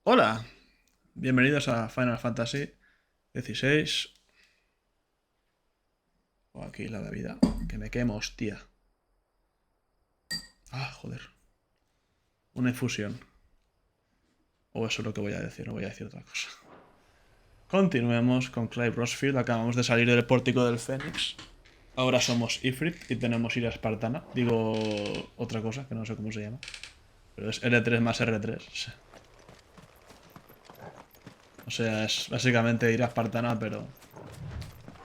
Hola, bienvenidos a Final Fantasy XVI. O aquí la bebida, que me quemo, hostia. Ah, joder. Una infusión. O eso es lo que voy a decir, no voy a decir otra cosa. Continuemos con Clive Rosfield. Acabamos de salir del pórtico del Fénix. Ahora somos Ifrit y tenemos ira espartana. Digo otra cosa, que no sé cómo se llama. Pero es R3 más R3. O sea, es básicamente ira espartana, pero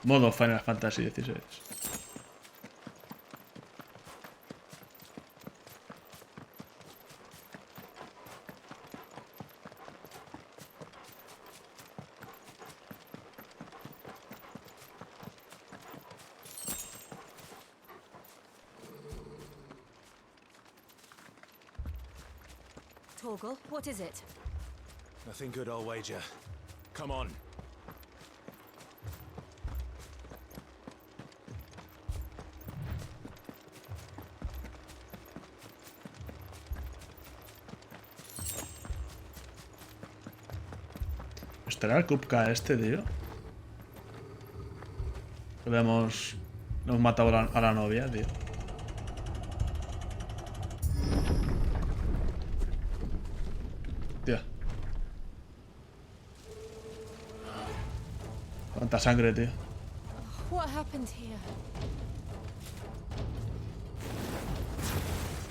modo Final Fantasy XVI. Torgal, what is it? Nothing good, I'll wager. Come on. ¿Estará el Kupka este, tío? Que le hemos matado a la novia, tío. Tío. Cuánta sangre, tío. What happened here?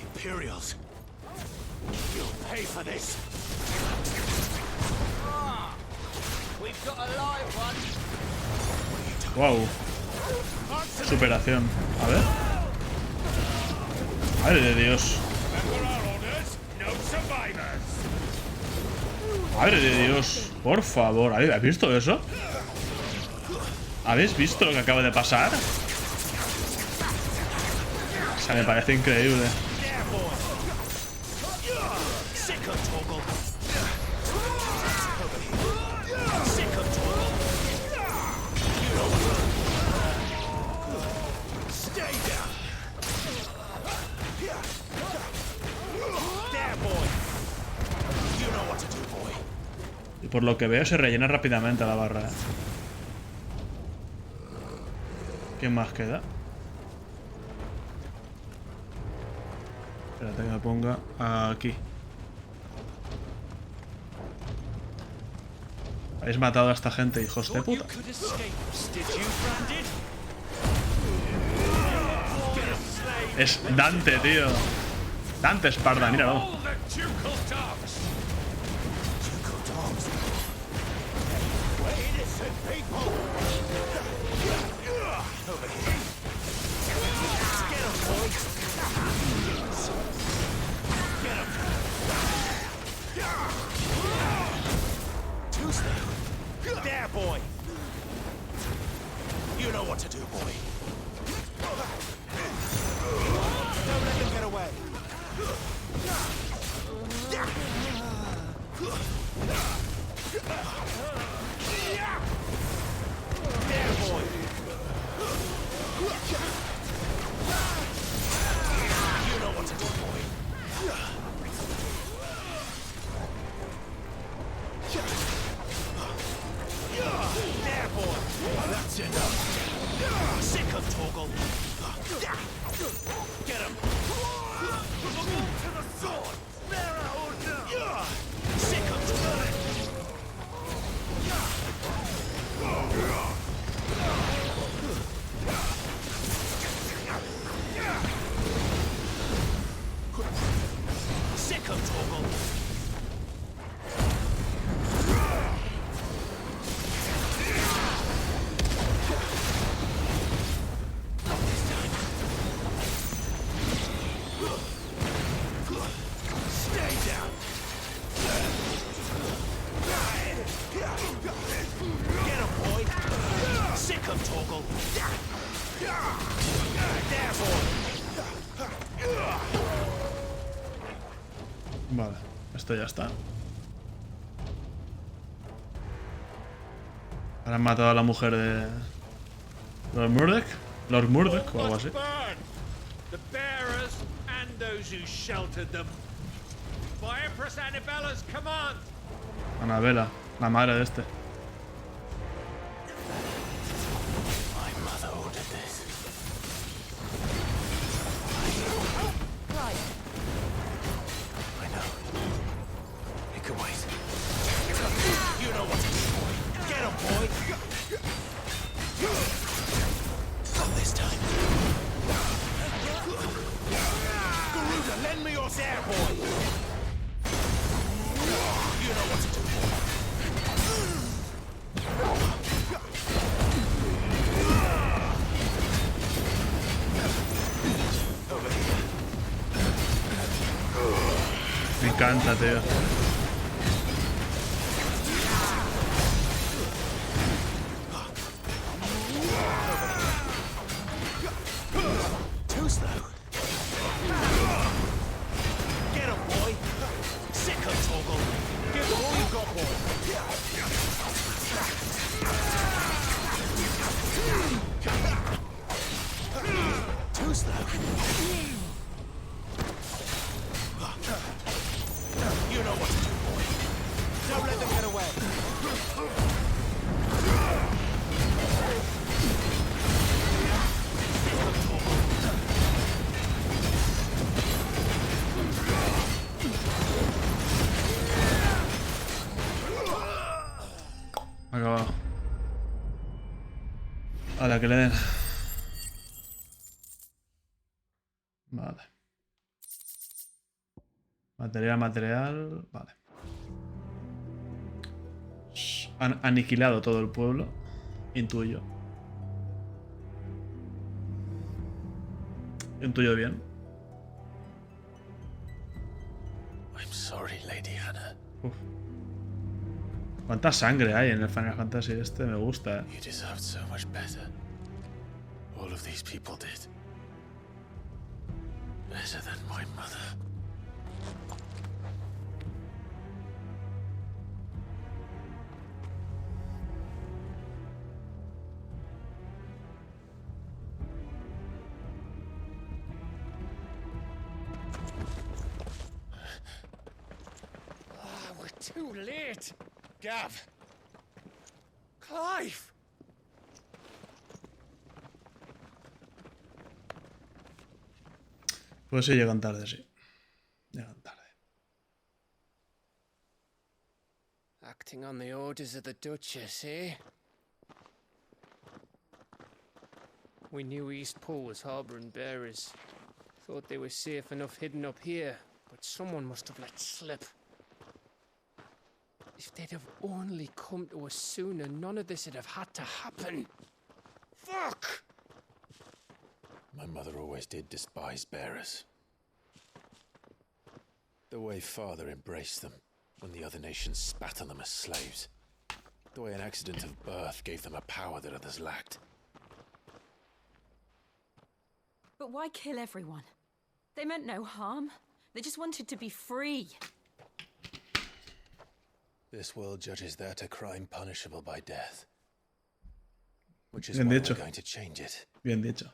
Imperials. You'll pay for this. We've got a live one. Wow. Superación. A ver. Madre de Dios. Madre de Dios. Por favor. ¿Habéis visto eso? ¿Habéis visto lo que acaba de pasar? O sea, me parece increíble. Y por lo que veo se rellena rápidamente la barra, ¿eh? ¿Quién más queda? Espérate que me ponga aquí. Habéis matado a esta gente, hijos de puta. Es Dante, tío. Dante Esparda, míralo. There, boy. You know what to do, boy. Don't let them get away. There, boy. You know what to do, boy. There, boy. That's enough. Sick of Torgal. Get him. To the sword. Sick of Torgal. Sick of Torgal. Vale, esto ya está. Ahora han matado a la mujer de Lord Murdoch. Lord Murdoch o algo así. The bearers and those who sheltered them. By Empress Annabella's command, Anabela, la madre de este. My mother ordered this. Right. I know. It can wait. You know what to do, boy. Get him, boy. Not this time. Garuda, lend me your air, boy. You know what to do, boy. Over here. Me encanta, tío. Too slow. Get him, boy. Sick of Toggle. Give him all you've got, boy. Too slow. You know what to do, boy. Don't let them get away. Acabado. A la que le den. Vale. Material. Vale. Han aniquilado todo el pueblo. Intuyo. Intuyo bien. I'm sorry, Lady Hannah. Uf. Cuánta sangre hay en el Final Fantasy este, me gusta, You deserved so much better. All of these people did. Better than my mother. We're too late. Gav. Clive. Pues sí, llegan tarde, sí. Llegan tarde. Acting on the orders of the Duchess, eh? We knew East Pole was harbouring bearers. Thought they were safe enough hidden up here, but someone must have let slip. If they'd have only come to us sooner, none of this would have had to happen. Fuck! My mother always did despise bearers. The way father embraced them when the other nations spat on them as slaves. The way an accident of birth gave them a power that others lacked. But why kill everyone? They meant no harm. They just wanted to be free. This world judges that a crime punishable by death. Which is Bien why dicho. we're going to change it. Bien dicho.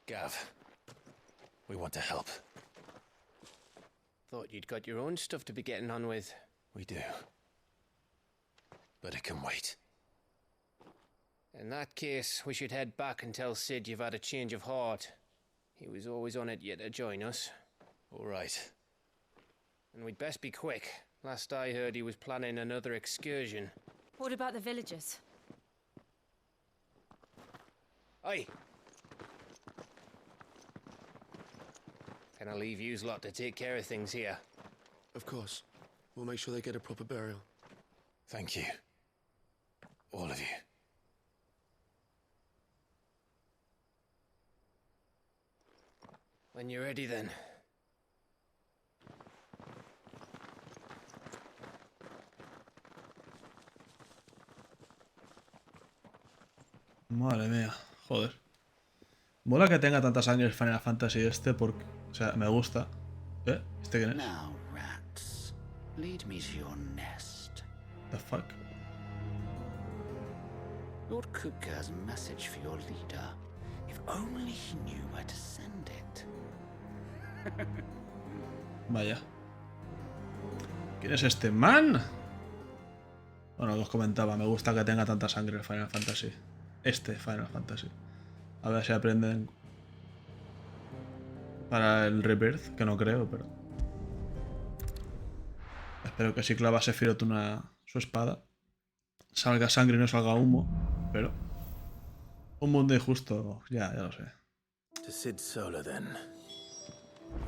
Gav, we want to help. Thought you'd got your own stuff to be getting on with. We do. But it can wait. In that case, we should head back and tell Sid you've had a change of heart. He was always on it yet to join us. All right. And we'd best be quick. Last I heard, he was planning another excursion. What about the villagers? Aye. Can I leave yous lot to take care of things here? Of course. We'll make sure they get a proper burial. Thank you. All of you. When you're ready, then. Madre mía, joder. Mola que tenga tanta sangre el Final Fantasy este porque, o sea, me gusta. ¿Eh? ¿Este quién es? Now, rats, lead me to your nest. The fuck. Lord Kupka has a message for your leader. If only he knew where to send it. Vaya. ¿Quién es este man? Bueno, os comentaba, me gusta que tenga tanta sangre el Final Fantasy. Este Final Fantasy. A ver si aprenden para el Rebirth, que no creo, pero... Espero que si clava Sephiroth su espada, salga sangre y no salga humo, pero... Un mundo injusto, ya lo sé. To Sid Solar, then.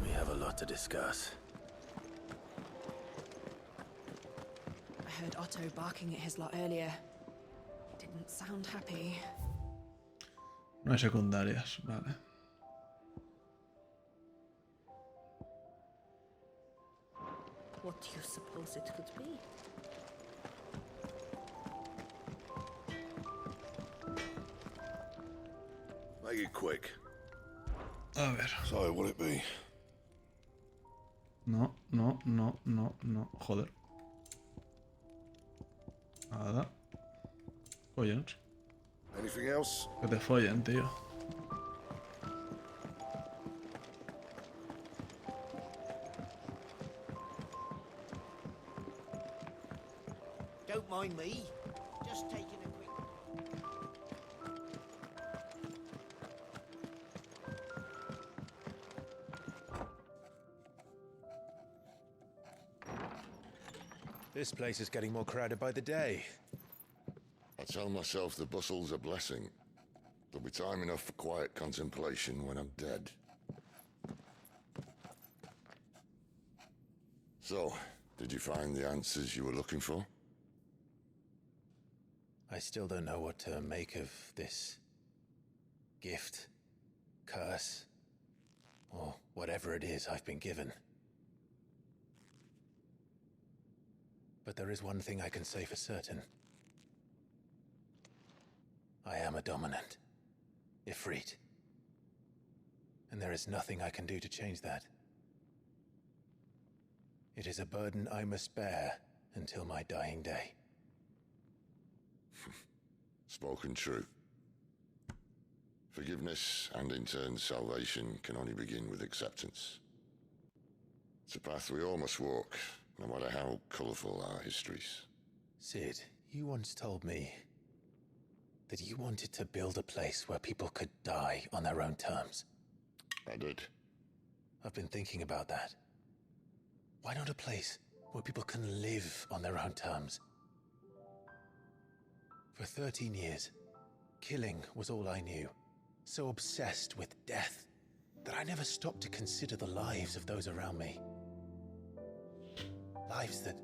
We have a lot to discuss. I heard Otto barking at his lot earlier. Didn't sound happy. No hay secundarias, vale. What do you suppose it could be? Make it quick. A ver. So, what'll it be? No. Joder. Nada. Follones. Anything else? Que te follen, tío. Don't mind me. Just taking a quick... This place is getting more crowded by the day. I tell myself the bustle's a blessing. There'll be time enough for quiet contemplation when I'm dead. So, did you find the answers you were looking for? I still don't know what to make of this gift, curse, or whatever it is I've been given. But there is one thing I can say for certain. I am a dominant, Ifrit. And there is nothing I can do to change that. It is a burden I must bear until my dying day. Spoken true. Forgiveness and in turn salvation can only begin with acceptance. It's a path we all must walk, no matter how colourful our histories. Sid, you once told me that you wanted to build a place where people could die on their own terms. I did. I've been thinking about that. Why not a place where people can live on their own terms? For 13 years, killing was all I knew. So obsessed with death that I never stopped to consider the lives of those around me. Lives that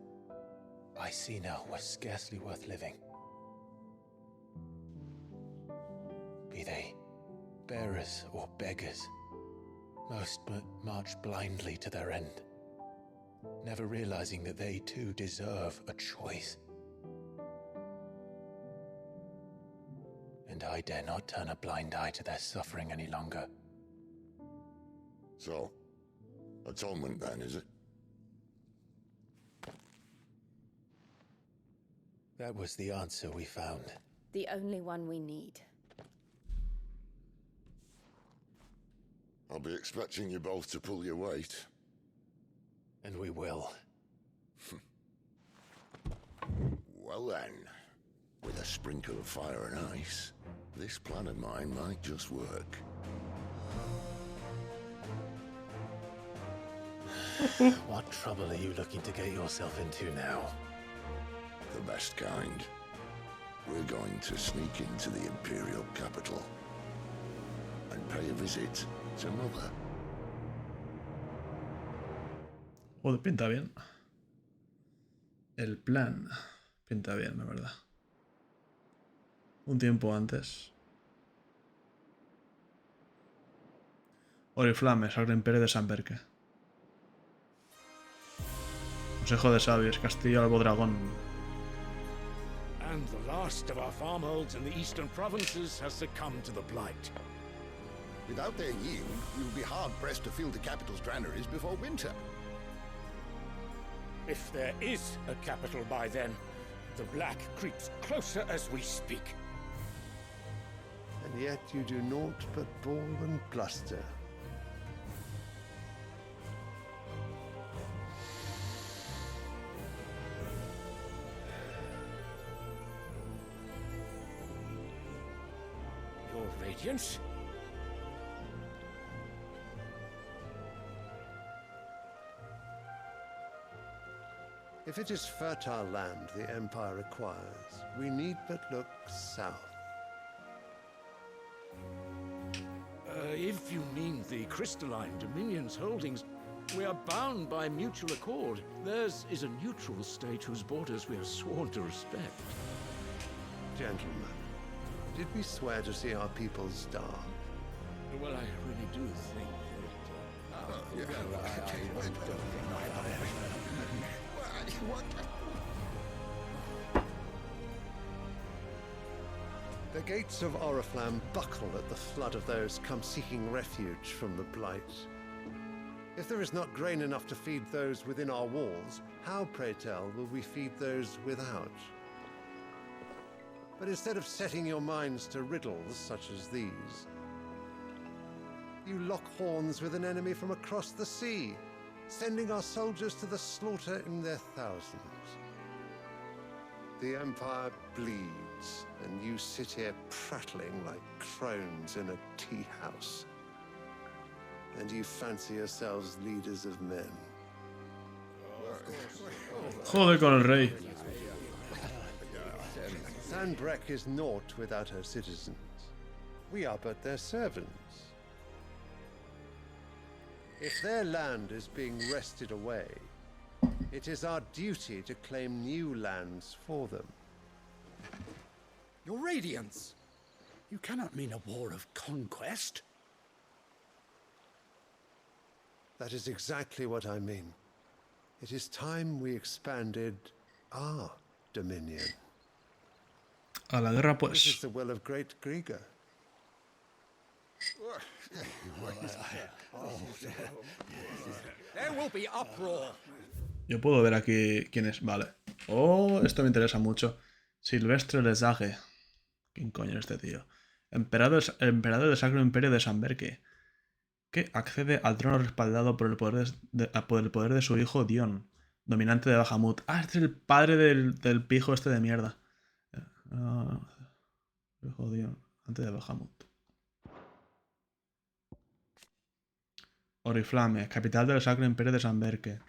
I see now were scarcely worth living. Be they bearers or beggars, most march blindly to their end, never realizing that they too deserve a choice. And I dare not turn a blind eye to their suffering any longer. So, atonement then, is it? That was the answer we found. The only one we need. I'll be expecting you both to pull your weight. And we will. Well then, with a sprinkle of fire and ice, this plan of mine might just work. What trouble are you looking to get yourself into now? The best kind. We're going to sneak into the Imperial capital and pay a visit to Mother. Joder, pinta bien. El plan pinta bien, la verdad. Un tiempo antes. Oriflamme, Sacre Imperio de San Berke. Consejo de Sabios, Castillo Albodragón. And the last of our farmholds in the eastern provinces has succumbed to the blight. Without their yield, we will be hard-pressed to fill the capital's granaries before winter. If there is a capital by then, the black creeps closer as we speak. And yet you do naught but bawl and bluster. Radiance? If it is fertile land the Empire requires, we need but look south. If you mean the Crystalline Dominion's holdings, we are bound by mutual accord. Theirs is a neutral state whose borders we are sworn to respect. Gentlemen, did we swear to see our people starve? Well, I really do think The gates of Oriflamme buckle at the flood of those come seeking refuge from the Blight. If there is not grain enough to feed those within our walls, how, pray tell, will we feed those without? But instead of setting your minds to riddles such as these, you lock horns with an enemy from across the sea, sending our soldiers to the slaughter in their thousands. The Empire bleeds, and you sit here prattling like crones in a tea house. And you fancy yourselves leaders of men. Joder con el rey. Sandbreck is naught without her citizens. We are but their servants. If their land is being wrested away, it is our duty to claim new lands for them. Your Radiance! You cannot mean a war of conquest. That is exactly what I mean. It is time we expanded our dominion. A la guerra, This pues. is the will of great Grieger. There will be uproar. Yo puedo ver aquí quién es. Vale. Oh, esto me interesa mucho. Silvestre Lesage. ¿Quién coño es este tío? Emperador del Sacro Imperio de Sanberque, que accede al trono respaldado por el poder de su hijo Dion, dominante de Bahamut. Ah, este es el padre del pijo este de mierda. Hijo Dion, antes de Bahamut. Oriflamme, capital del Sacro Imperio de Sanberque,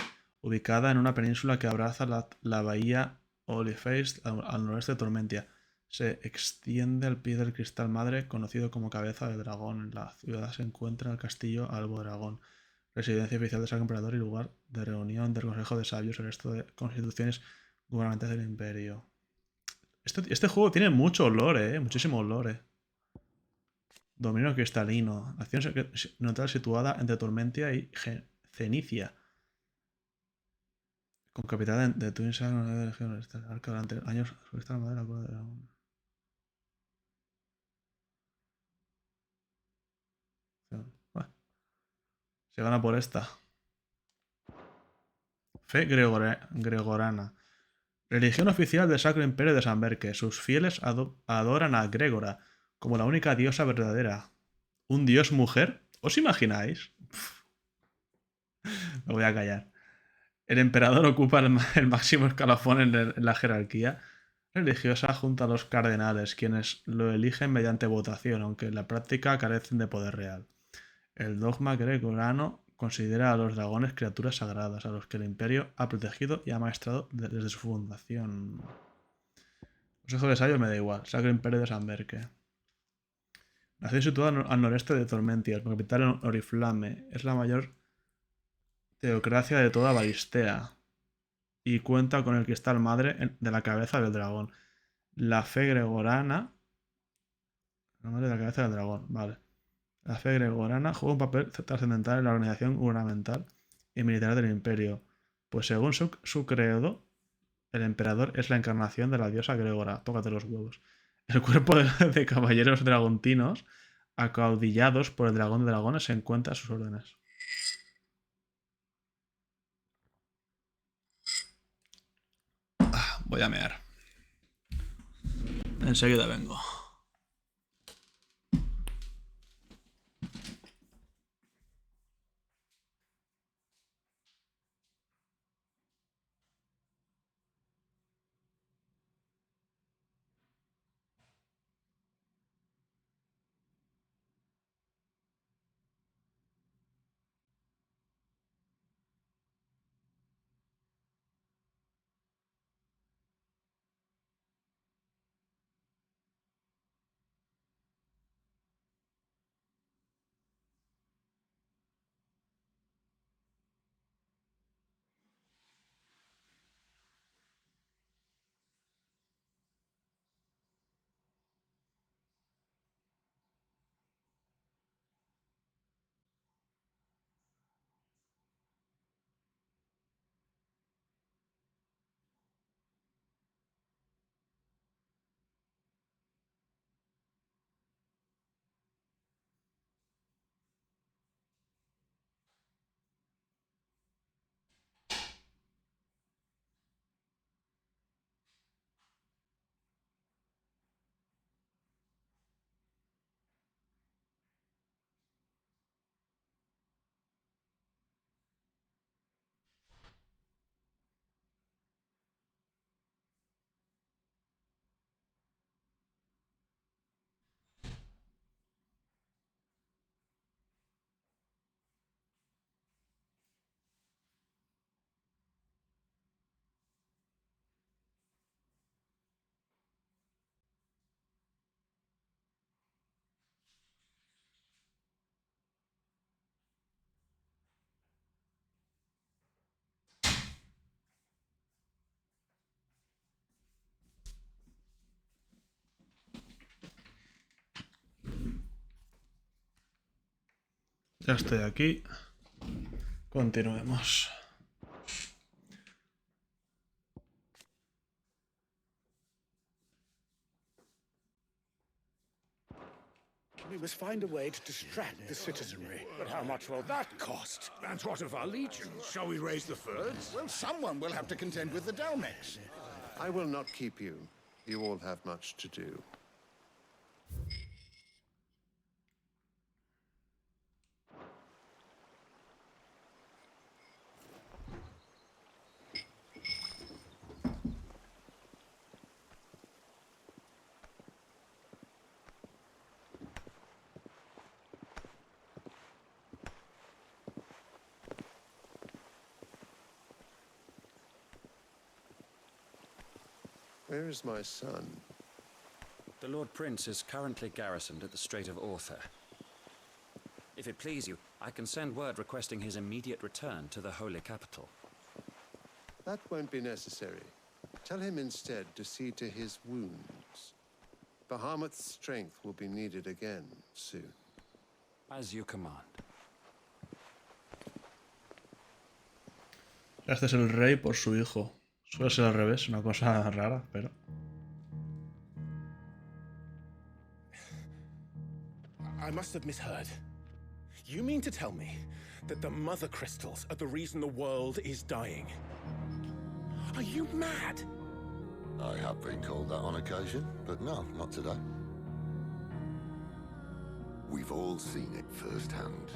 ubicada en una península que abraza la bahía Oliface al noreste de Tormentia. Se extiende al pie del Cristal Madre, conocido como Cabeza de Dragón. En la ciudad se encuentra el castillo Albo Dragón, residencia oficial del Sacro Emperador y lugar de reunión del Consejo de Sabios y el resto de constituciones gubernamentales del Imperio. Este juego tiene mucho lore, muchísimo lore. Dominio cristalino. Nación neutral situada entre Tormentia y Cenicia. Con capital de Twinsack, durante años surgista la madera de dragón. Bueno, se gana por esta. Fe gregorana. Religión oficial del Sacro Imperio de Sanberque. Sus fieles adoran a Gregora como la única diosa verdadera. ¿Un dios mujer? ¿Os imagináis? Me voy a callar. El emperador ocupa el máximo escalafón en la jerarquía religiosa junto a los cardenales, quienes lo eligen mediante votación, aunque en la práctica carecen de poder real. El dogma gregoriano considera a los dragones criaturas sagradas, a los que el imperio ha protegido y ha maestrado desde su fundación. Consejo de Sabios me da igual. Sacro Imperio de Sanberque. Nació situada al noreste de Tormentia, con capital en Oriflamme. Es la mayor teocracia de toda Valistea y cuenta con el Cristal Madre de la Cabeza del Dragón. La fe gregorana... La madre de la Cabeza del Dragón, vale. La fe gregorana juega un papel trascendental en la organización gubernamental y militar del imperio, pues según su credo, el emperador es la encarnación de la diosa Gregora. Tócate los huevos. El cuerpo de caballeros dragontinos, acaudillados por el dragón de dragones, se encuentra a sus órdenes. Voy a mear. Enseguida vengo. Ya estoy aquí. Continuemos. We must find a way to distract the citizenry. But how much will that cost? And what of our legions? Shall we raise the thirds? Well, someone will have to contend with the Dalmex. I will not keep you. You all have much to do. Where is my son? The Lord Prince is currently garrisoned at the Strait of Arthur. If it please you, I can send word requesting his immediate return to the Holy Capital. That won't be necessary. Tell him instead to see to his wounds. Bahamut's strength will be needed again soon. As you command. Este es el rey por su hijo. Suele ser al revés, una cosa rara, pero... I must have misheard. You mean to tell me that the mother crystals are the reason the world is dying? Are you mad? I have been called that on occasion, but no, not today. We've all seen it firsthand.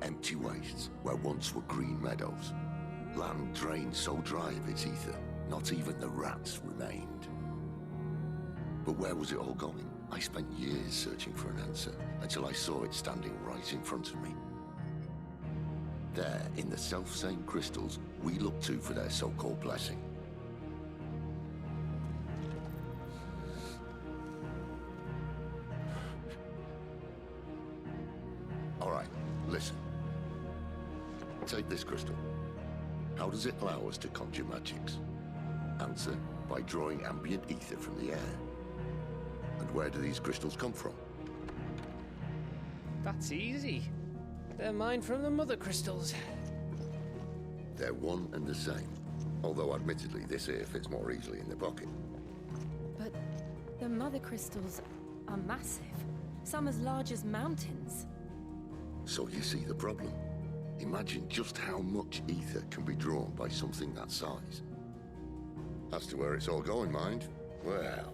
Empty wastes where once were green meadows. Land drained so dry of its ether, not even the rats remained. But where was it all going? I spent years searching for an answer, until I saw it standing right in front of me. There, in the self-same crystals we look to for their so-called blessing. All right, listen. Take this crystal. How does it allow us to conjure magics? Answer, by drawing ambient ether from the air. And where do these crystals come from? That's easy. They're mine from the mother crystals. They're one and the same. Although admittedly this here fits more easily in the pocket. But the mother crystals are massive. Some as large as mountains. So you see the problem. Imagine just how much ether can be drawn by something that size. As to where it's all going, mind? Well,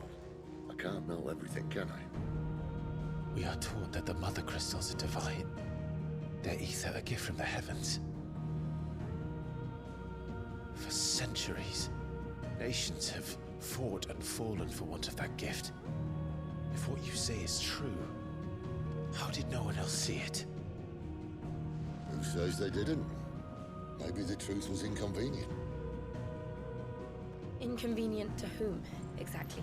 I can't know everything, can I? We are taught that the mother crystals are divine. Their ether a gift from the heavens. For centuries, nations have fought and fallen for want of that gift. If what you say is true, how did no one else see it? Who says they didn't? Maybe the truth was inconvenient. Inconvenient to whom, exactly?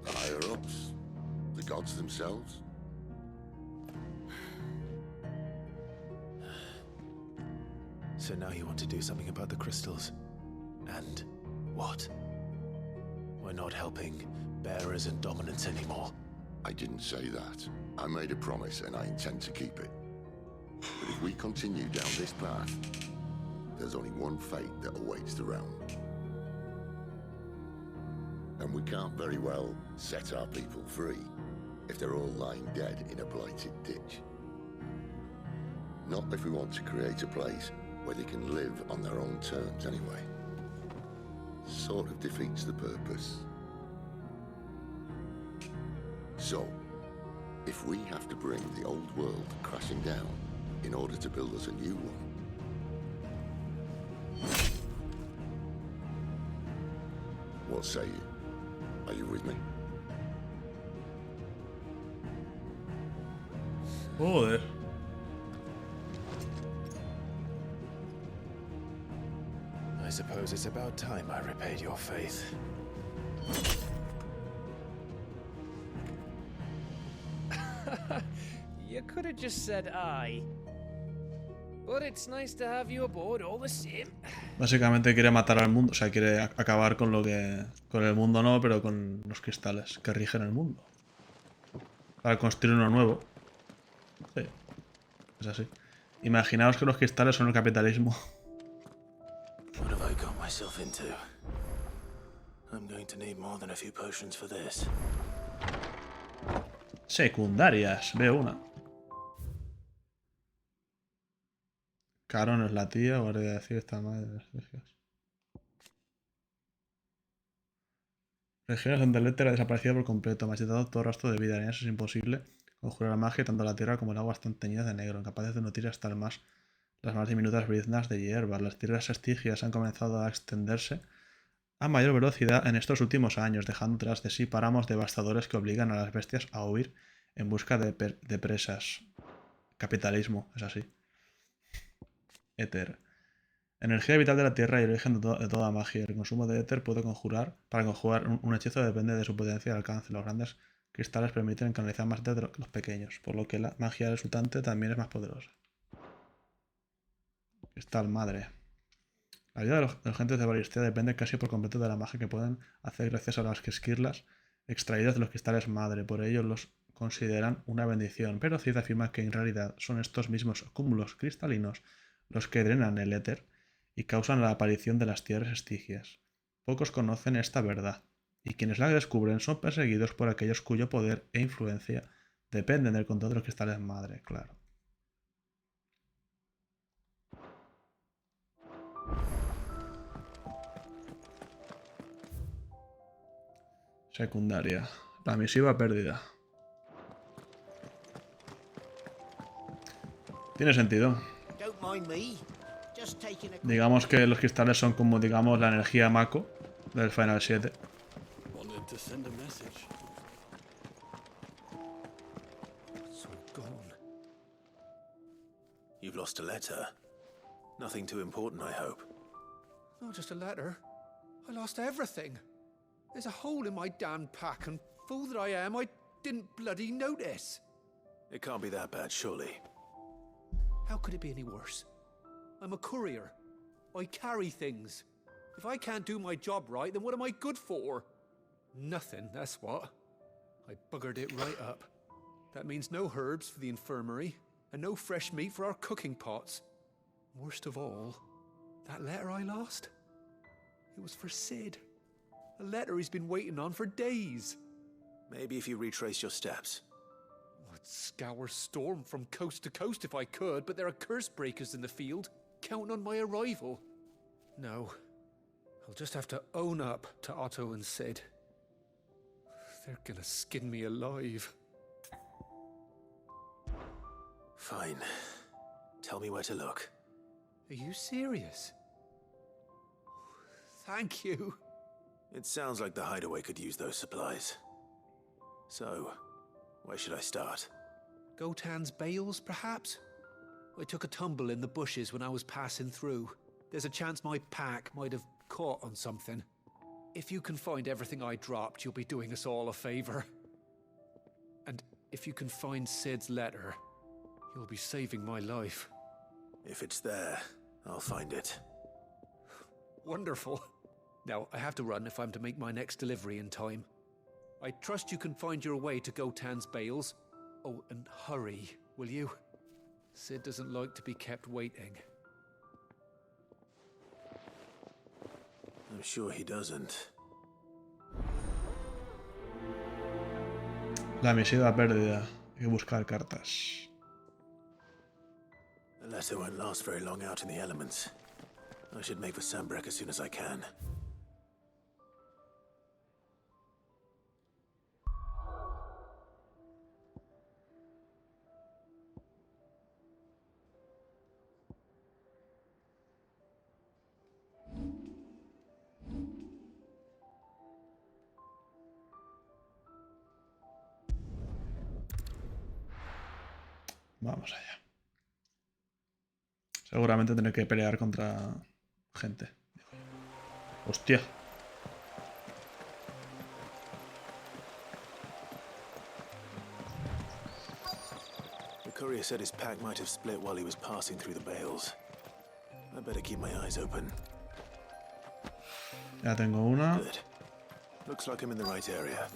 The higher-ups? The gods themselves? So now you want to do something about the crystals? And what? We're not helping bearers and dominants anymore. I didn't say that. I made a promise and I intend to keep it. But if we continue down this path, there's only one fate that awaits the realm. And we can't very well set our people free if they're all lying dead in a blighted ditch. Not if we want to create a place where they can live on their own terms anyway. Sort of defeats the purpose. So, if we have to bring the old world crashing down in order to build us a new one, what say you? Are you with me? Joder. I suppose it's about time I repaid your faith. You could have just said aye. But it's nice to have you aboard all the same. Básicamente quiere matar al mundo, o sea, quiere acabar con lo que... Con el mundo no, pero con los cristales que rigen el mundo. Para construir uno nuevo. Sí, es así. Imaginaos que los cristales son el capitalismo. What have I got myself into? I'm going to need more than a few potions for this. Secundarias, veo una. Caro no es la tía, o habría de decir esta madre de las regias. Regiones donde el éter ha desaparecido por completo, machitado todo rastro de vida. En eso es imposible conjurar la magia y tanto la tierra como el agua están teñidas de negro, incapaces de nutrir hasta las más diminutas briznas de hierbas. Las tierras estigias han comenzado a extenderse a mayor velocidad en estos últimos años, dejando tras de sí páramos devastadores que obligan a las bestias a huir en busca de presas. Capitalismo, es así. Éter. Energía vital de la tierra y origen de toda magia. El consumo de éter para conjurar un hechizo depende de su potencia y alcance. Los grandes cristales permiten canalizar más éter que los pequeños, por lo que la magia resultante también es más poderosa. Cristal madre. La vida de los gentes de Baristea depende casi por completo de la magia que pueden hacer gracias a las esquirlas extraídas de los cristales madre. Por ello los consideran una bendición, pero Cid afirma que en realidad son estos mismos cúmulos cristalinos los que drenan el éter y causan la aparición de las tierras estigias. Pocos conocen esta verdad, y quienes la descubren son perseguidos por aquellos cuyo poder e influencia dependen del control de los cristales madre, claro. Secundaria. La misiva perdida. Tiene sentido. Digamos que los cristales son como, digamos, la energía Mako del Final 7. You've lost a letter. Nothing too important, I hope. Not just a letter. I lost everything. There's a hole in my damn pack, and fool that I am, I didn't bloody notice. It can't be that bad, surely. How could it be any worse? I'm a courier. I carry things. If I can't do my job right, then what am I good for? Nothing, that's what. I buggered it right up. That means no herbs for the infirmary, and no fresh meat for our cooking pots. Worst of all, that letter I lost? It was for Sid. A letter he's been waiting on for days. Maybe if you retrace your steps. I'd scour Storm from coast to coast if I could, but there are curse breakers in the field, counting on my arrival. No, I'll just have to own up to Otto and Sid. They're gonna skin me alive. Fine. Tell me where to look. Are you serious? Thank you. It sounds like the hideaway could use those supplies. So, where should I start? Gotan's bales, perhaps? I took a tumble in the bushes when I was passing through. There's a chance my pack might have caught on something. If you can find everything I dropped, you'll be doing us all a favor. And if you can find Sid's letter, you'll be saving my life. If it's there, I'll find it. Wonderful. Now, I have to run if I'm to make my next delivery in time. I trust you can find your way to Gotan's bales. Oh, and hurry, will you? Sid doesn't like to be kept waiting. I'm sure he doesn't. La misiva perdida. Hay que buscar cartas. The letter won't last very long out in the elements. I should make for Sambrek as soon as I can. Vamos allá. Seguramente tendré que pelear contra gente. Hostia. The courier said his pack might have split while he was passing through the bales. I better keep my eyes open. Ya tengo una. Good. Looks like I'm in the right area.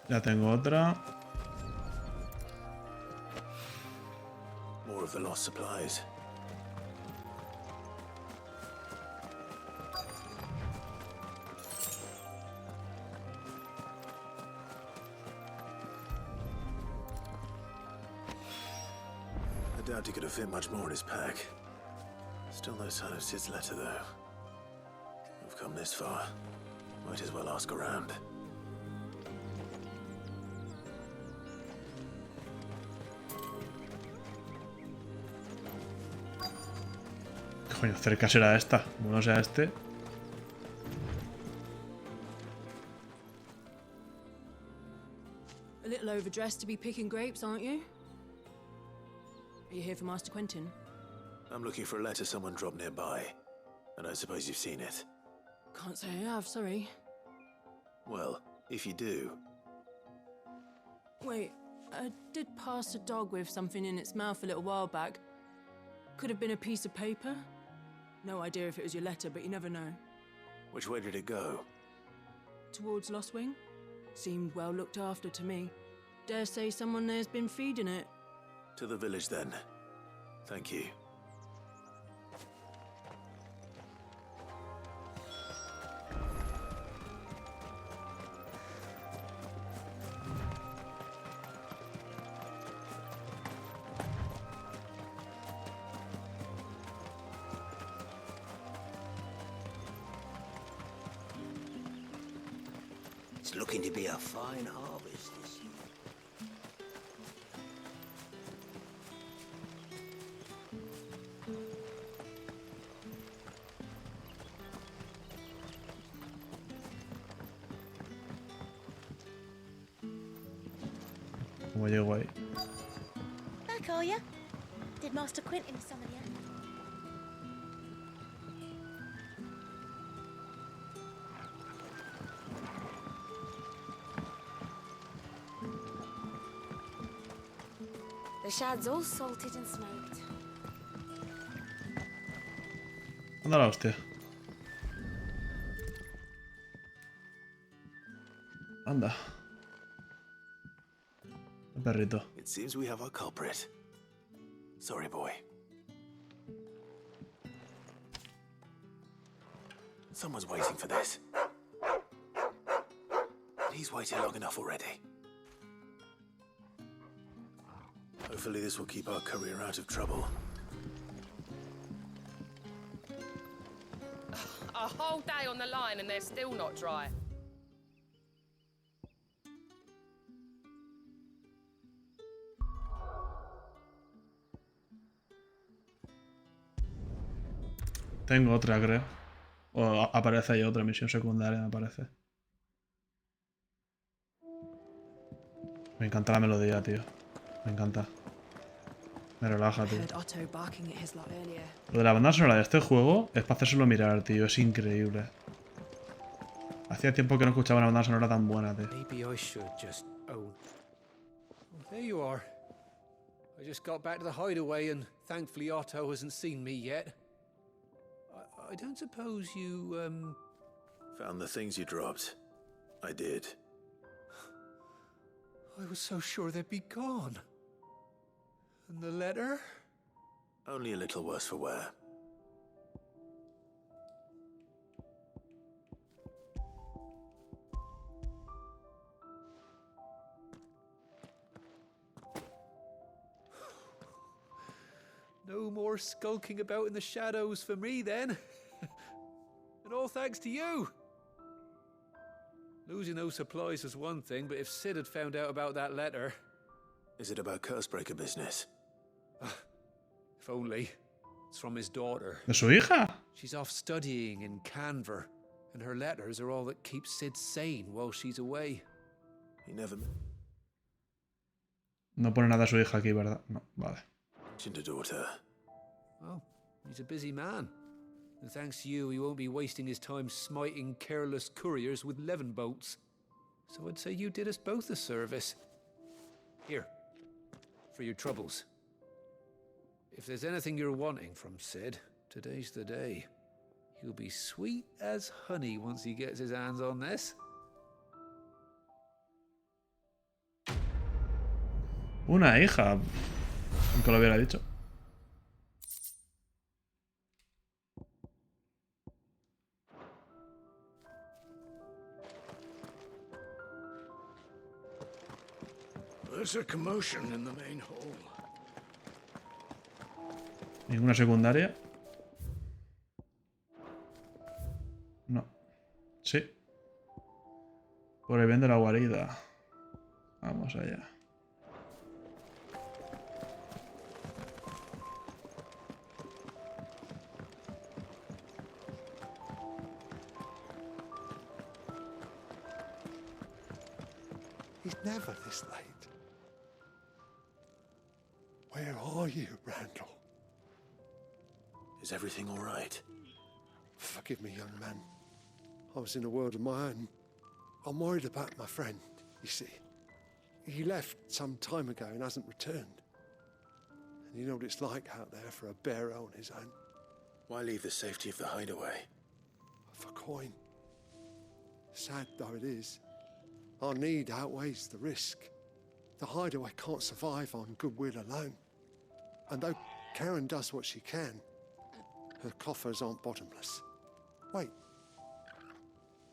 Ya tengo otra. More of the lost supplies. I doubt he could have fit much more in his pack. Still no sign of Sid's letter, though. We've come this far. Might as well ask around. Coño, cerca será esta. Bueno, sea este. A little overdressed to be picking grapes, aren't you? Are you here for Master Quentin? I'm looking for a letter someone dropped nearby. And I suppose you've seen it. Can't say I have, sorry. Well, if you do... Wait, I did pass a dog with something in its mouth a little while back. Could have been a piece of paper. No idea if it was your letter, but you never know. Which way did it go? Towards Lost Wing? Seemed well looked after to me. Dare say someone there's been feeding it. To the village, then. Thank you. It's looking to be a fine harvest this year. ¿Cómo llego ahí? Back, are ya? Did Master Quentin summon you? The shad's all salted and smoked. Anda la hostia. Anda. El perrito. It seems we have our culprit. Sorry, boy. Someone's waiting for this. He's waited long enough already. Hopefully this will keep our courier out of trouble. A whole day on the line and they're still not dry. Tengo otra, creo. O aparece ahí otra misión secundaria, me parece. Me encanta la melodía, tío. Me encanta. Me relaja, tío. Lo de la banda sonora de este juego es para hacérselo mirar, tío. Es increíble. Hacía tiempo que no escuchaba una banda sonora tan buena, tío. Maybe I should just own. Oh, there you are. I just got back to the hideaway and thankfully Otto hasn't seen me yet. I don't suppose you, Found the things you dropped. I did. I was so sure they'd be gone. And the letter? Only a little worse for wear. No more skulking about in the shadows for me, then. And all thanks to you. Losing those supplies was one thing, but if Sid had found out about that letter... Is it about Cursebreaker business? If only. It's from his daughter. ¿De su hija? She's off studying in Canver, and her letters are all that keeps Sid sane while she's away. He never... No pone nada a su hija aquí, ¿verdad? No, vale. mentioned a daughter. Well, he's a busy man. And thanks to you, he won't be wasting his time smiting careless couriers with levin bolts. So I'd say you did us both a service. Here, for your troubles. If there's anything you're wanting from Sid, today's the day. He'll be sweet as honey once he gets his hands on this. Una hija. Nunca lo hubiera dicho. There's a commotion in the main hall. ¿Ninguna secundaria? No. Sí. Por el bien de la guarida. Vamos allá. He's never this late. Where are you, Randall? Is everything all right? Forgive me, young man. I was in a world of my own. I'm worried about my friend, you see. He left some time ago and hasn't returned. And you know what it's like out there for a bearer on his own. Why leave the safety of the hideaway? For coin. Sad though it is, our need outweighs the risk. The hideaway can't survive on goodwill alone. And though Karen does what she can, her coffers aren't bottomless. Wait.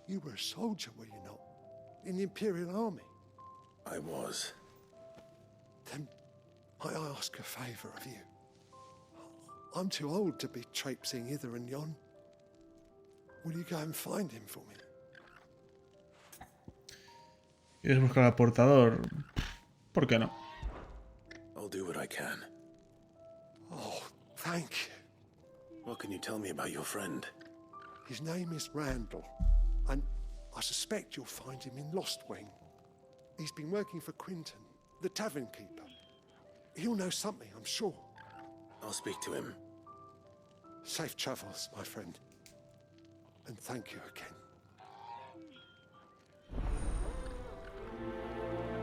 You were a soldier, were you not? In the Imperial Army? I was. Then might I ask a favour of you? I'm too old to be traipsing hither and yon. Will you go and find him for me? ¿Quieres buscar al portador? ¿Por qué no? I'll do what I can. Oh, thank you. What can you tell me about your friend? His name is Randall, and I suspect you'll find him in Lost Wing. He's been working for Quinton, the tavern keeper. He'll know something, I'm sure. I'll speak to him. Safe travels, my friend. And thank you again.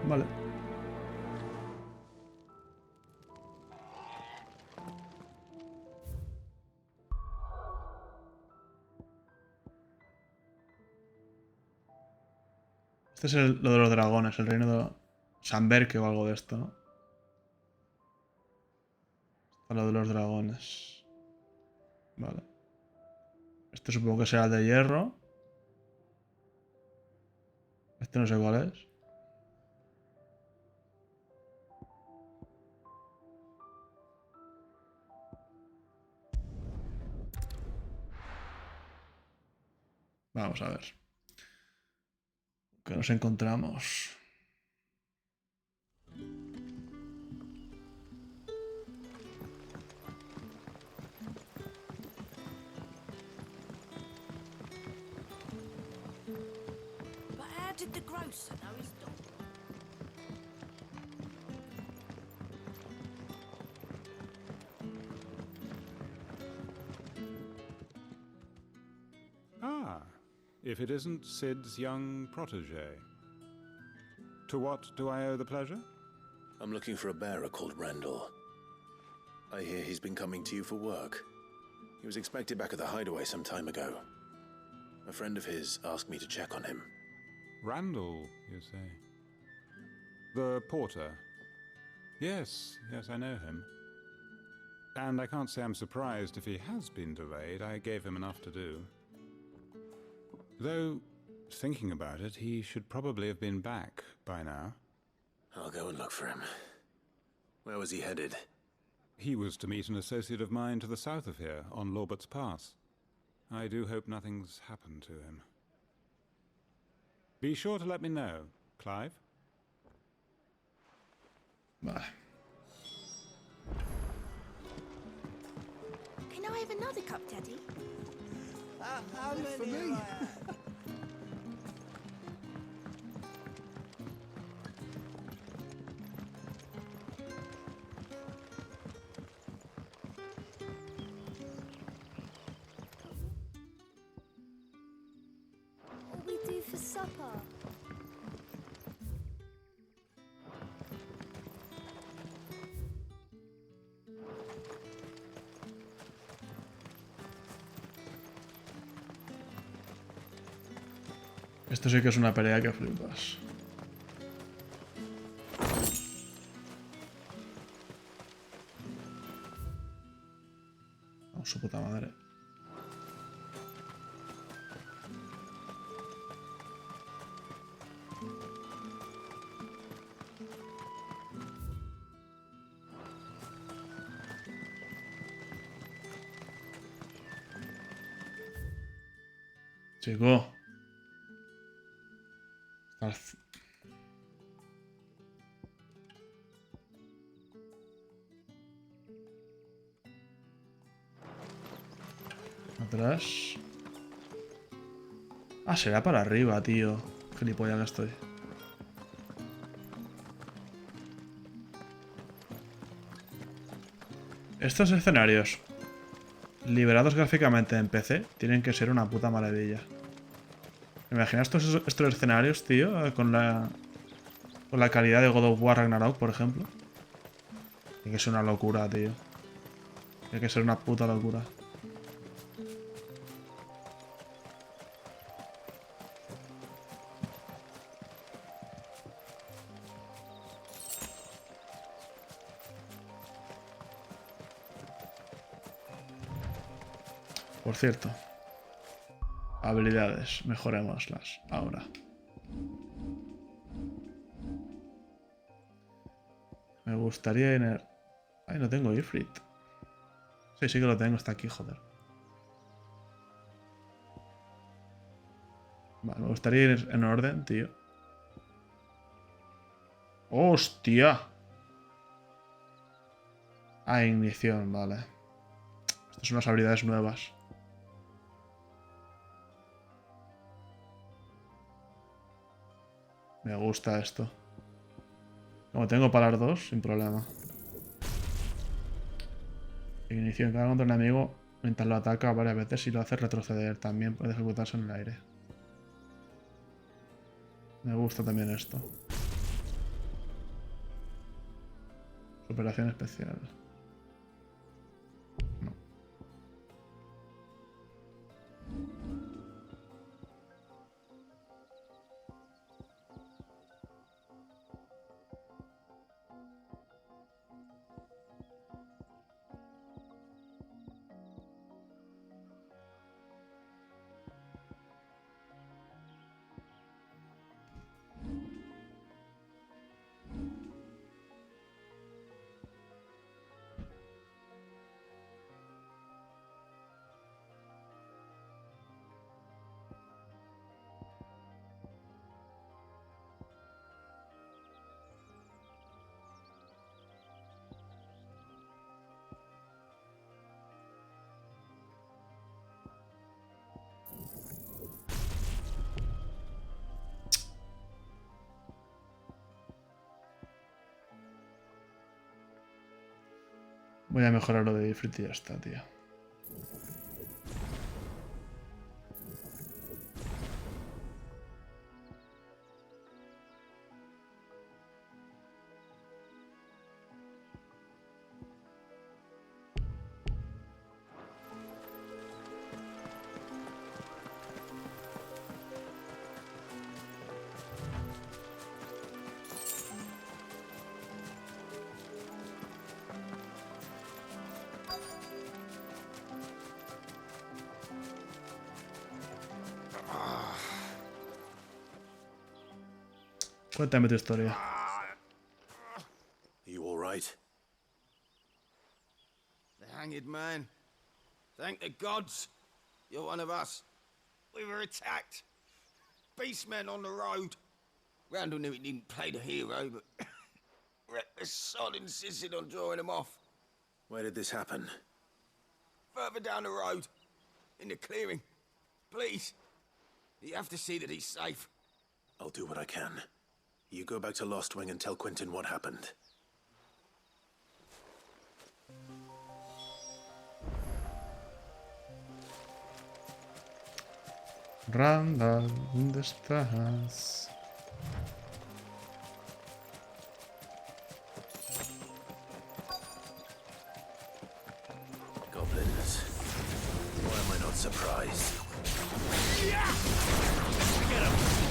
Vale. Este es lo de los dragones, el reino de Sanberke o algo de esto, ¿no? Está lo de los dragones. Vale. Este supongo que será el de hierro. Este no sé cuál es. Vamos a ver. ¿Qué nos encontramos? But how did the grocer know his dog? Ah, if it isn't Sid's young protege. To what do I owe the pleasure? I'm looking for a bearer called Randall. I hear he's been coming to you for work. He was expected back at the hideaway some time ago. A friend of his asked me to check on him. Randall, you say? The porter? Yes, I know him. And I can't say I'm surprised if he has been delayed. I gave him enough to do. Though, thinking about it, he should probably have been back by now. I'll go and look for him. Where was he headed? He was to meet an associate of mine to the south of here, on Lorbert's Pass. I do hope nothing's happened to him. Be sure to let me know, Clive. Vale. Can I have another cup, Daddy? How many for me? What will we do for supper? Esto sí que es una pelea que flipas. Oh, su puta madre. Chico. Estás... Atrás. Ah, será para arriba, tío. Gilipollas que estoy. Estos escenarios liberados gráficamente en PC tienen que ser una puta maravilla. Imagina estos escenarios, tío, con la calidad de God of War Ragnarok, por ejemplo. Tiene que ser una locura, tío. Tiene que ser una puta locura. Por cierto. Habilidades, mejorémoslas ahora. Me gustaría ir... Ay, no tengo Ifrit. Sí, sí que lo tengo, está aquí, joder. Vale, me gustaría ir en orden, tío. ¡Hostia! Ah, ignición, vale. Estas son las habilidades nuevas. Me gusta esto. Como tengo para las dos, sin problema. Ignición. Cada contra un enemigo mientras lo ataca varias veces y lo hace retroceder. También puede ejecutarse en el aire. Me gusta también esto. Superación especial. No. Voy a mejorar lo de Ifrit y ya está, tío. Cuéntame tu historia. You all right? The hanged man. Thank the gods. You're one of us. We were attacked. Beastmen on the road. Randall knew he didn't play the hero, but the sod insisted on drawing him off. Where did this happen? Further down the road. In the clearing. Please. You have to see that he's safe. I'll do what I can. You go back to Lost Wing and tell Quentin what happened. Randall, ¿dónde estás? Goblins. Why am I not surprised? Get him!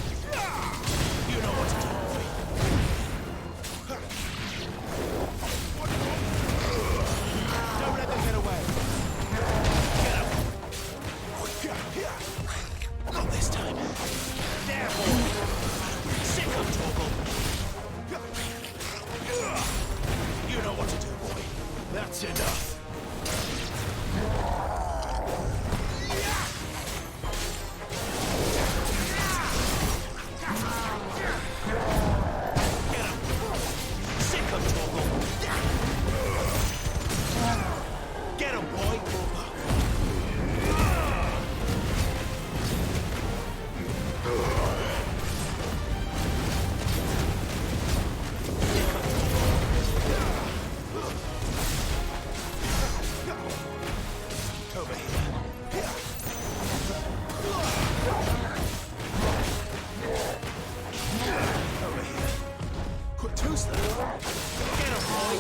Who's that? Get him, boy!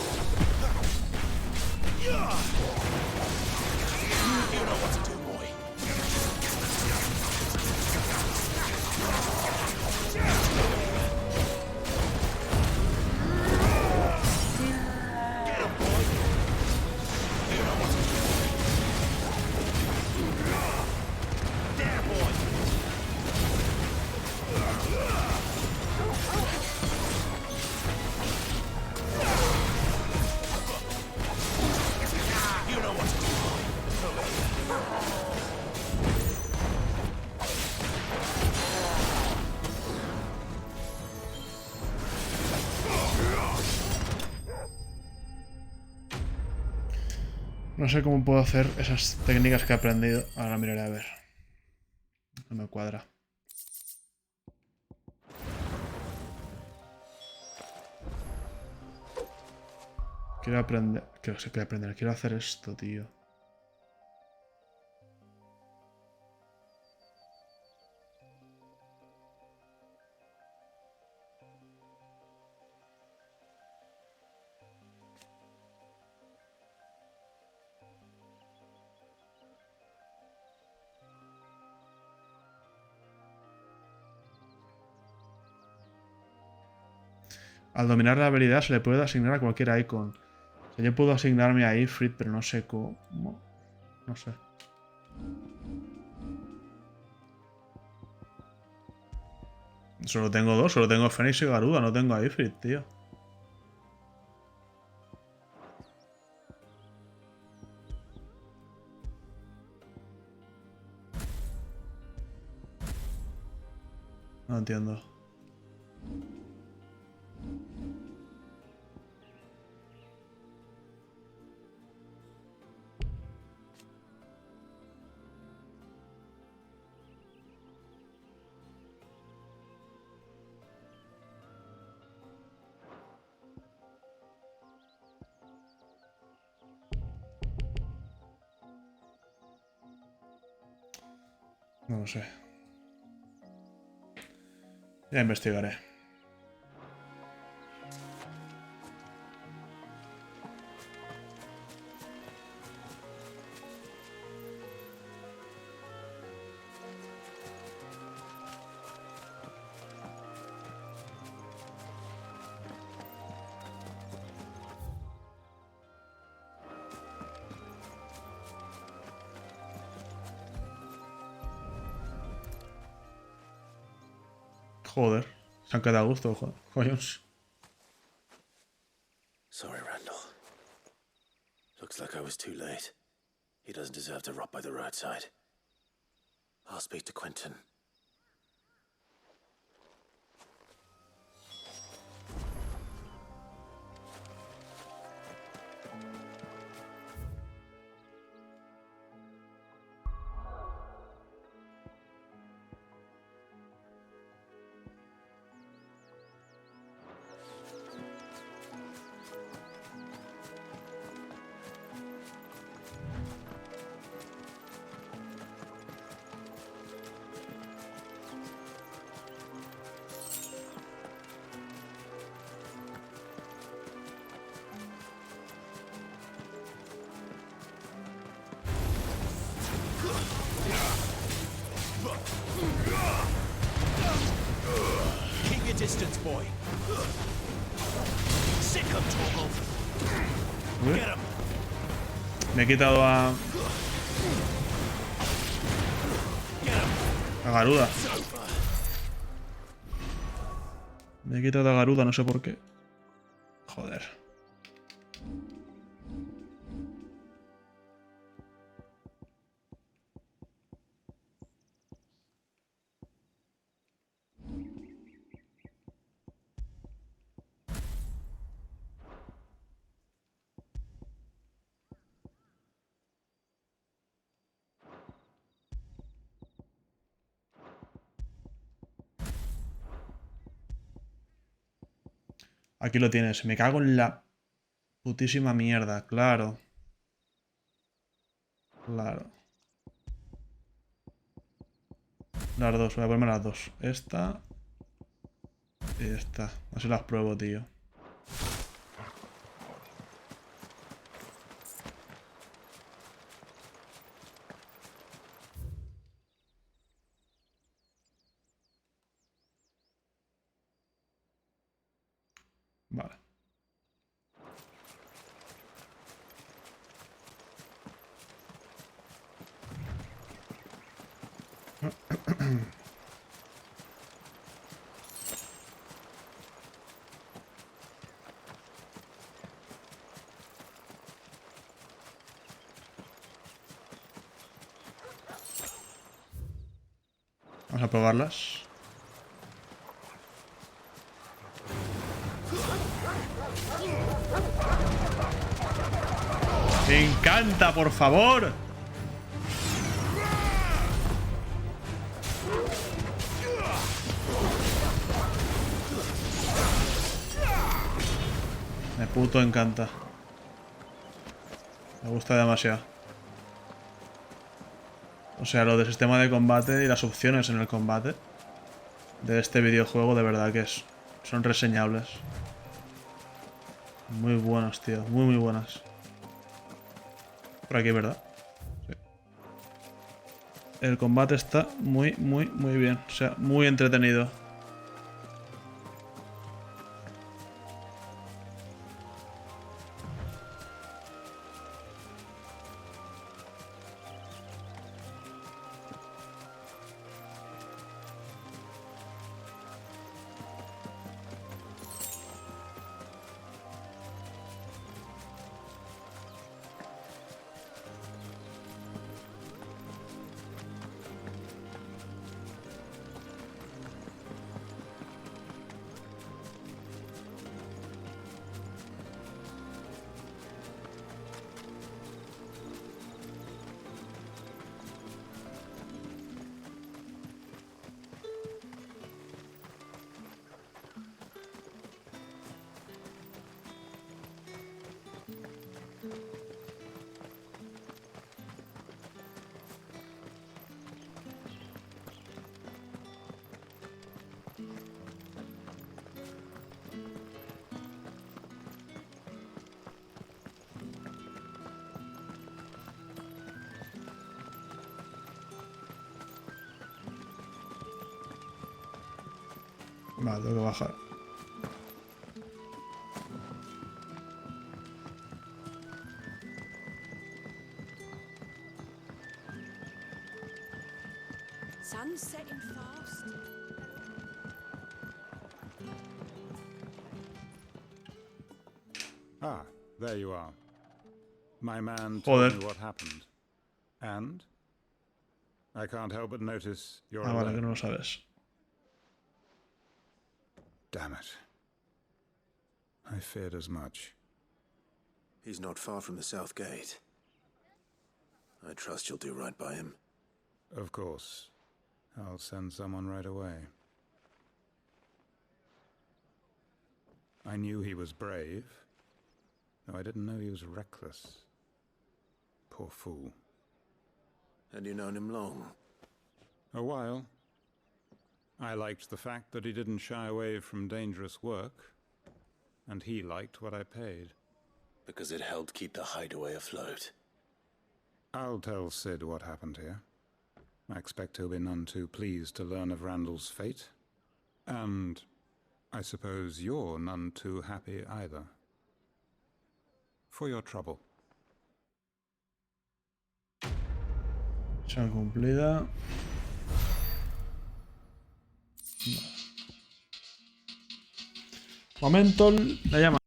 You know what to do, boy. Get him, boy! You know what to do. There, boy! You know what to do, boy. No sé cómo puedo hacer esas técnicas que he aprendido. Ahora miraré a ver. No me cuadra. Quiero aprender. Quiero aprender. Quiero hacer esto, tío. Al dominar la habilidad se le puede asignar a cualquier icon. O sea, yo puedo asignarme a Ifrit, pero no sé cómo. No sé. Solo tengo dos, solo tengo Fénix y Garuda, no tengo a Ifrit, tío. No entiendo. No lo sé. Ya investigaré. Joder, se han quedado a gusto, coños. Sorry, Randall. Looks like I was too late. He doesn't deserve to rot by the roadside. I'll speak to Quentin. Keep your distance, boy. Sick him, Torgal. Get him. Me he quitado a Garuda. Me he quitado a Garuda, no sé por qué. Joder. Aquí lo tienes. Me cago en la putísima mierda, claro. Claro. Las dos, voy a ponerme las dos. Esta y esta. Así las pruebo, tío. Vale. Vamos a probarlas. ¡Me encanta, por favor! Me puto encanta. Me gusta demasiado. O sea, lo del sistema de combate y las opciones en el combate de este videojuego de verdad que son reseñables. Muy buenas, tío. Muy, muy buenas. Por aquí, ¿verdad? Sí. El combate está muy, muy, muy bien. O sea, muy entretenido. Vale, tengo que bajar. Sun's setting fast. Ah, there you are. My man Joder. told me what happened. And? I can't help but notice you're Ah, vale, alone. que no lo sabes. Damn it. I feared as much. He's not far from the south gate. I trust you'll do right by him. Of course. I'll send someone right away. I knew he was brave, though I didn't know he was reckless. Poor fool. Had you known him long? A while. I liked the fact that he didn't shy away from dangerous work, and he liked what I paid. Because it helped keep the hideaway afloat. I'll tell Sid what happened here. I expect he'll be none too pleased to learn of Randall's fate. And I suppose you're none too happy either. For your trouble. Misión cumplida. Momento, la llama.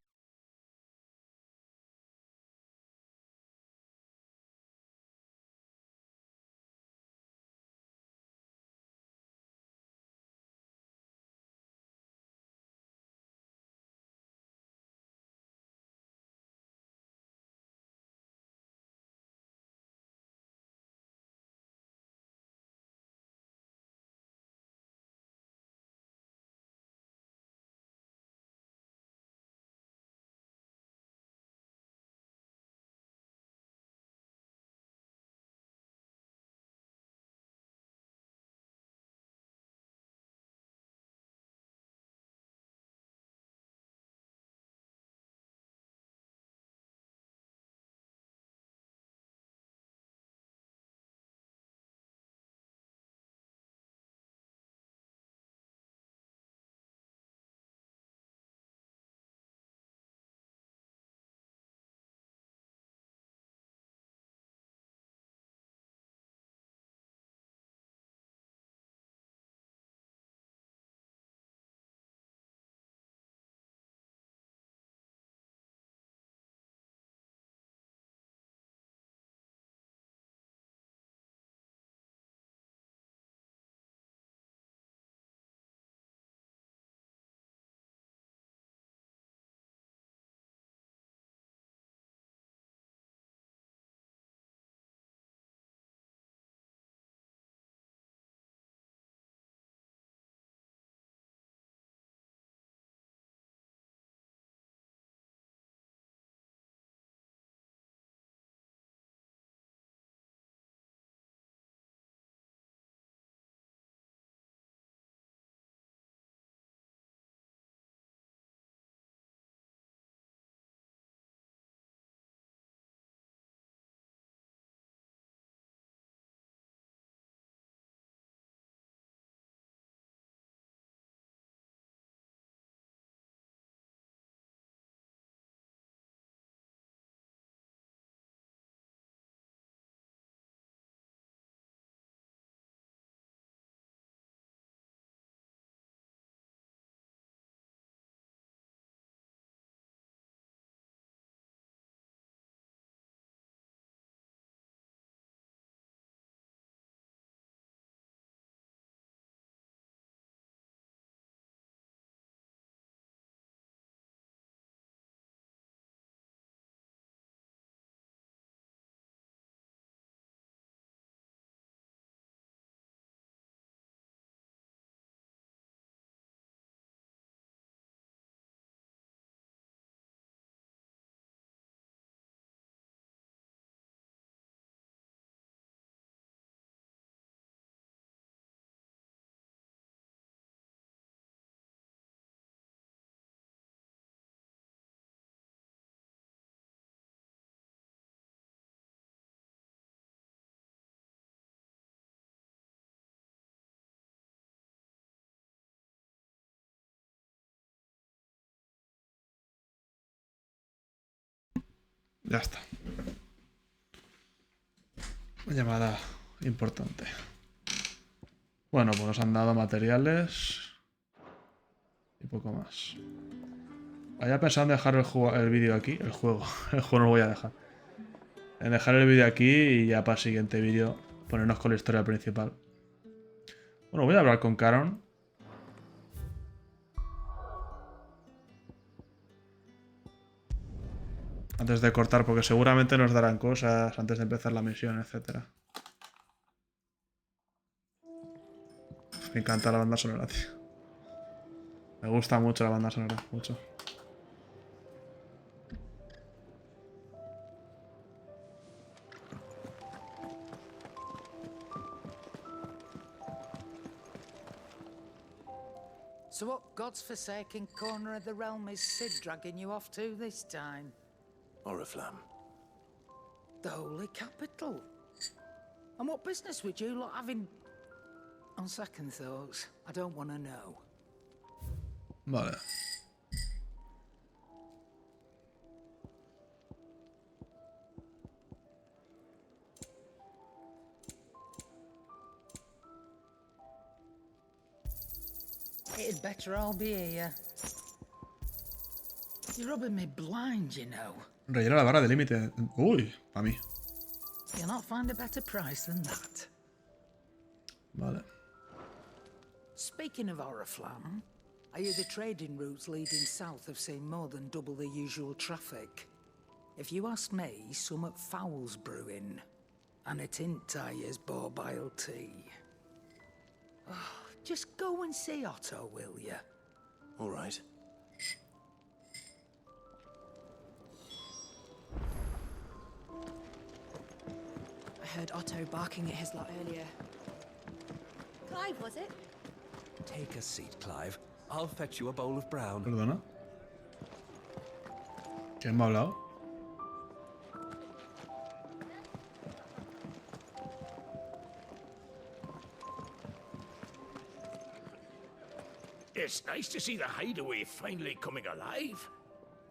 Ya está. Llamada importante. Bueno, pues nos han dado materiales y poco más. Había pensado en dejar el vídeo aquí. El juego no lo voy a dejar. En dejar el vídeo aquí y ya para el siguiente vídeo ponernos con la historia principal. Bueno, voy a hablar con Caron. Antes de cortar, porque seguramente nos darán cosas antes de empezar la misión, etc. Me encanta la banda sonora, tío. Me gusta mucho la banda sonora, mucho. So what God's forsaken corner of the realm is Sid dragging you off to this time? Oriflamme. The Holy Capital. And what business would you lot having? On second thoughts, I don't want to know. Vale. It'd better all be here. You're rubbing me blind, you know. Rellena la barra de límite. Uy, para mí. You'll not find a better price than that. Vale. Speaking of Oriflamme, I hear the trading routes leading south have seen more than double the usual traffic. If you ask me, somewhat foul's brewing. And a tint tires borbile tea. Oh, just go and see Otto, will you? All right. I heard Otto barking at his lot earlier. Clive, was it? Take a seat, Clive. I'll fetch you a bowl of brown. Perdona. ¿Quién me ha hablado? It's nice to see the hideaway finally coming alive.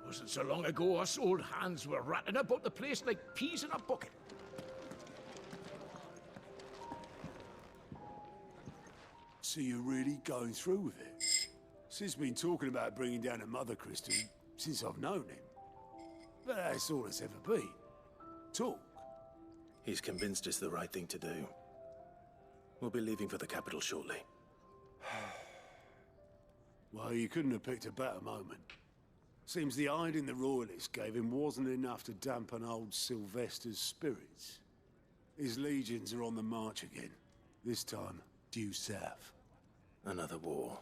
Wasn't so long ago us old hands were ratting about the place like peas in a bucket. So you're really going through with it? Sid's been talking about bringing down a mother crystal since I've known him. But that's all it's ever been. Talk. He's convinced it's the right thing to do. We'll be leaving for the capital shortly. Well, you couldn't have picked a better moment. Seems the hiding the royalists gave him wasn't enough to dampen old Sylvester's spirits. His legions are on the march again. This time, due south. Another war.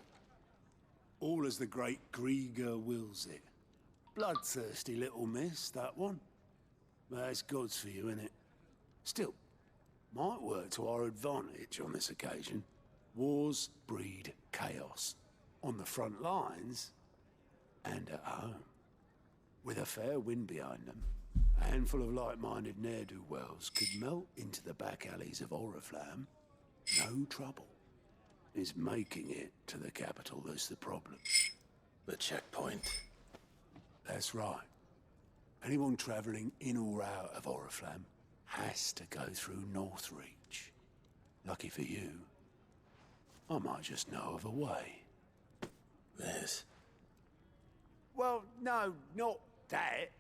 All as the great Grieger wills it. Bloodthirsty little miss, that one. That's God's for you, innit? Still, might work to our advantage on this occasion. Wars breed chaos. On the front lines, and at home. With a fair wind behind them, a handful of like-minded ne'er-do-wells could melt into the back alleys of Oriflamme. No trouble. It's making it to the capital that's the problem. The checkpoint. That's right. Anyone travelling in or out of Oriflamme has to go through Northreach. Lucky for you, I might just know of a way. Yes. Well, no, not that.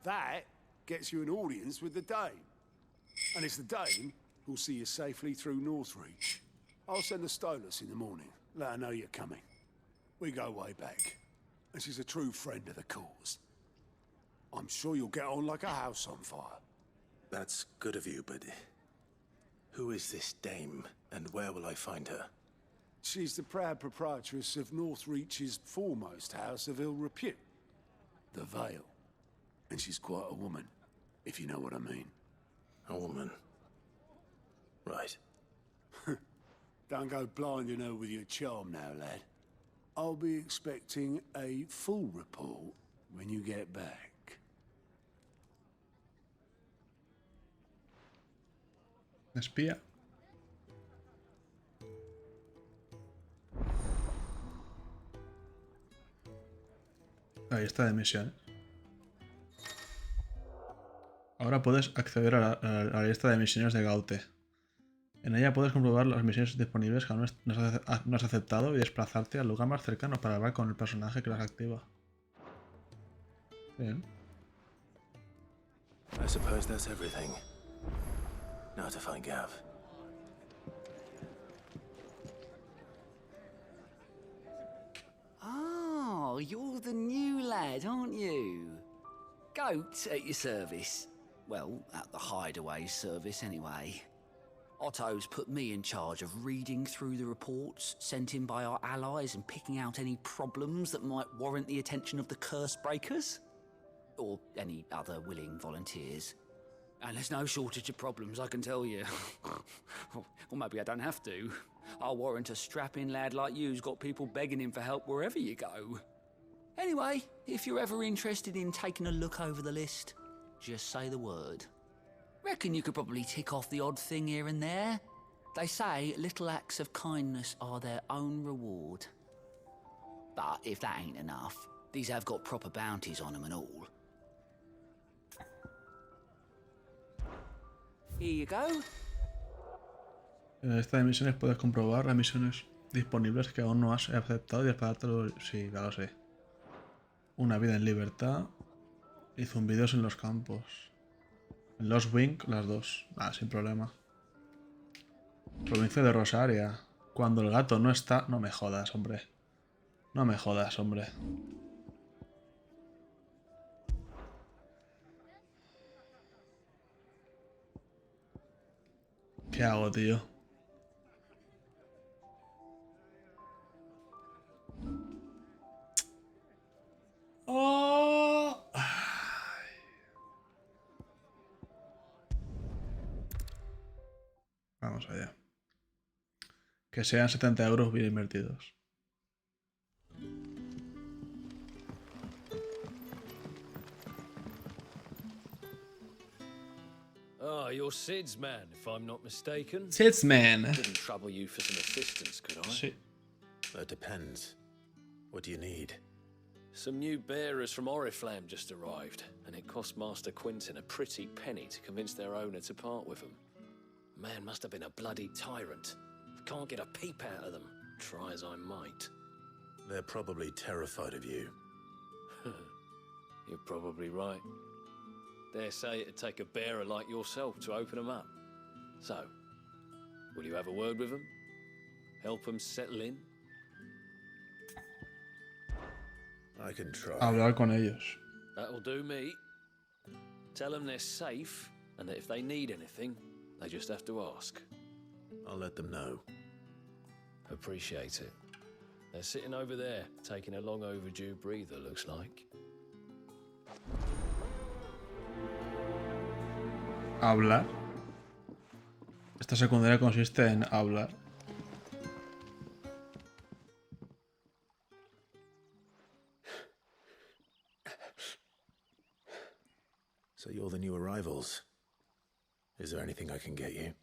That gets you an audience with the Dame. And it's the Dame who'll see you safely through Northreach. I'll send the Stolas in the morning. Let her know you're coming. We go way back. And she's a true friend of the cause. I'm sure you'll get on like a house on fire. That's good of you, but who is this Dame, and where will I find her? She's the proud proprietress of Northreach's foremost house of ill repute, the Vale. And she's quite a woman, if you know what I mean. A woman? Right. Don't go blinding her with your charm now, lad. I'll be expecting a full report when you get back. Espía. Ahí está de misión. Ahora puedes acceder a la lista de misiones de Gaute. En ella puedes comprobar las misiones disponibles que aún no has aceptado y desplazarte al lugar más cercano para hablar con el personaje que las activa. Bien. I suppose that's everything. Now to find Gav. Oh, you're the new lad, aren't you? Goat at your service. Well, at the hideaway service anyway. Otto's put me in charge of reading through the reports sent in by our allies and picking out any problems that might warrant the attention of the curse breakers. Or any other willing volunteers. And there's no shortage of problems, I can tell you. Or maybe I don't have to. I'll warrant a strapping lad like you's got people begging him for help wherever you go. Anyway, if you're ever interested in taking a look over the list, just say the word. Reckon you could probably tick off the odd thing here and there. They say little acts of kindness are their own reward. But if that ain't enough, these have got proper bounties on them and all. Here you go. En la lista de misiones puedes comprobar las misiones disponibles que aún no has aceptado y desplazártelo. Sí, ya lo sé. Una vida en libertad y zumbidos en los campos. En Lost Wing, las dos. Ah, sin problema. Provincia de Rosaria. Cuando el gato no está... No me jodas, hombre. No me jodas, hombre. ¿Qué hago, tío? Oh. Vamos allá. Que sean 70 euros bien invertidos. Oh, you're Sid's man, if I'm not mistaken. Sid's man. Didn't trouble you for some assistance, could I? Sí. That depends. What do you need? Some new bearers from Oriflamme just arrived, and it cost Master Quinton a pretty penny to convince their owner to part with them. Man must have been a bloody tyrant. Can't get a peep out of them, try as I might. They're probably terrified of you. You're probably right. Dare say it'd take a bearer like yourself to open them up. So, will you have a word with them? Help them settle in? I can try. Hablar con ellos. That'll do me. Tell them they're safe, and that if they need anything, they just have to ask. I'll let them know. Appreciate it. They're sitting over there, taking a long overdue breather, looks like. Hablar. Esta secundaria consiste en hablar. So you're the new arrivals. Is there anything I can get you?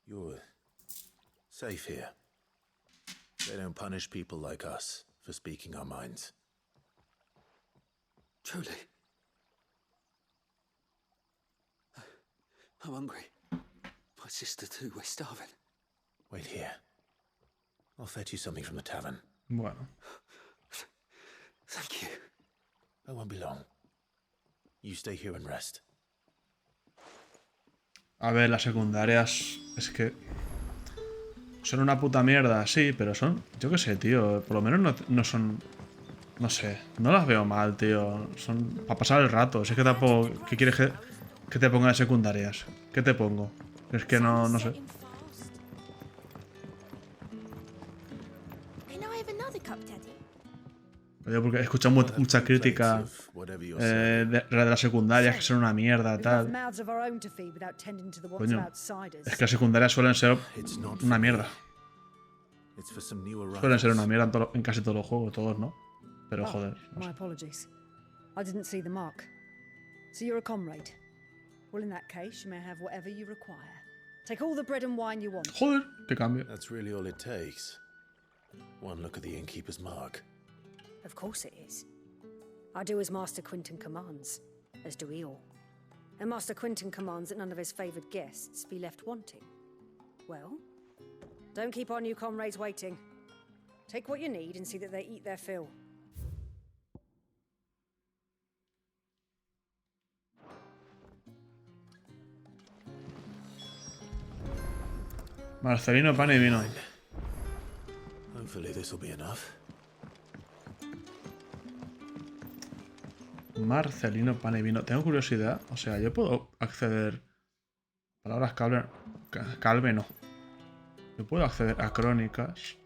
You're safe here. They don't punish people like us for speaking our minds. Truly. I'm hungry. My sister too, we're starving. Wait here. I'll fetch you something from the tavern. Bueno. Thank you. I won't be long. You stay here and rest. A ver, las secundarias... Es que... Son una puta mierda, sí, pero son... Yo qué sé, tío. Por lo menos no son... No sé. No las veo mal, tío. Son para pasar el rato. Si es que tampoco... ¿Qué quieres que te ponga de secundarias? ¿Qué te pongo? Es que no sé. Porque he escuchado mucha crítica de las secundarias, que son una mierda, tal. Coño, es que las secundarias suelen ser una mierda. Suelen ser una mierda en casi todos los juegos, todos no. Pero joder. My apologies. I didn't see the mark. So you're a comrade. Well, in that case, you may have whatever you require. Take all the bread and wine you want. Joder, qué cambio. That's really all it takes. One look at the innkeeper's mark. Of course it is. I do as Master Quinton commands, as do we all. And Master Quinton commands that none of his favoured guests be left wanting. Well, don't keep our new comrades waiting. Take what you need and see that they eat their fill. Marcelino, pan y vino. Hopefully this will be enough. Marcelino, pan y vino. Tengo curiosidad. O sea, yo puedo acceder... Palabras calve no. Yo puedo acceder a crónicas.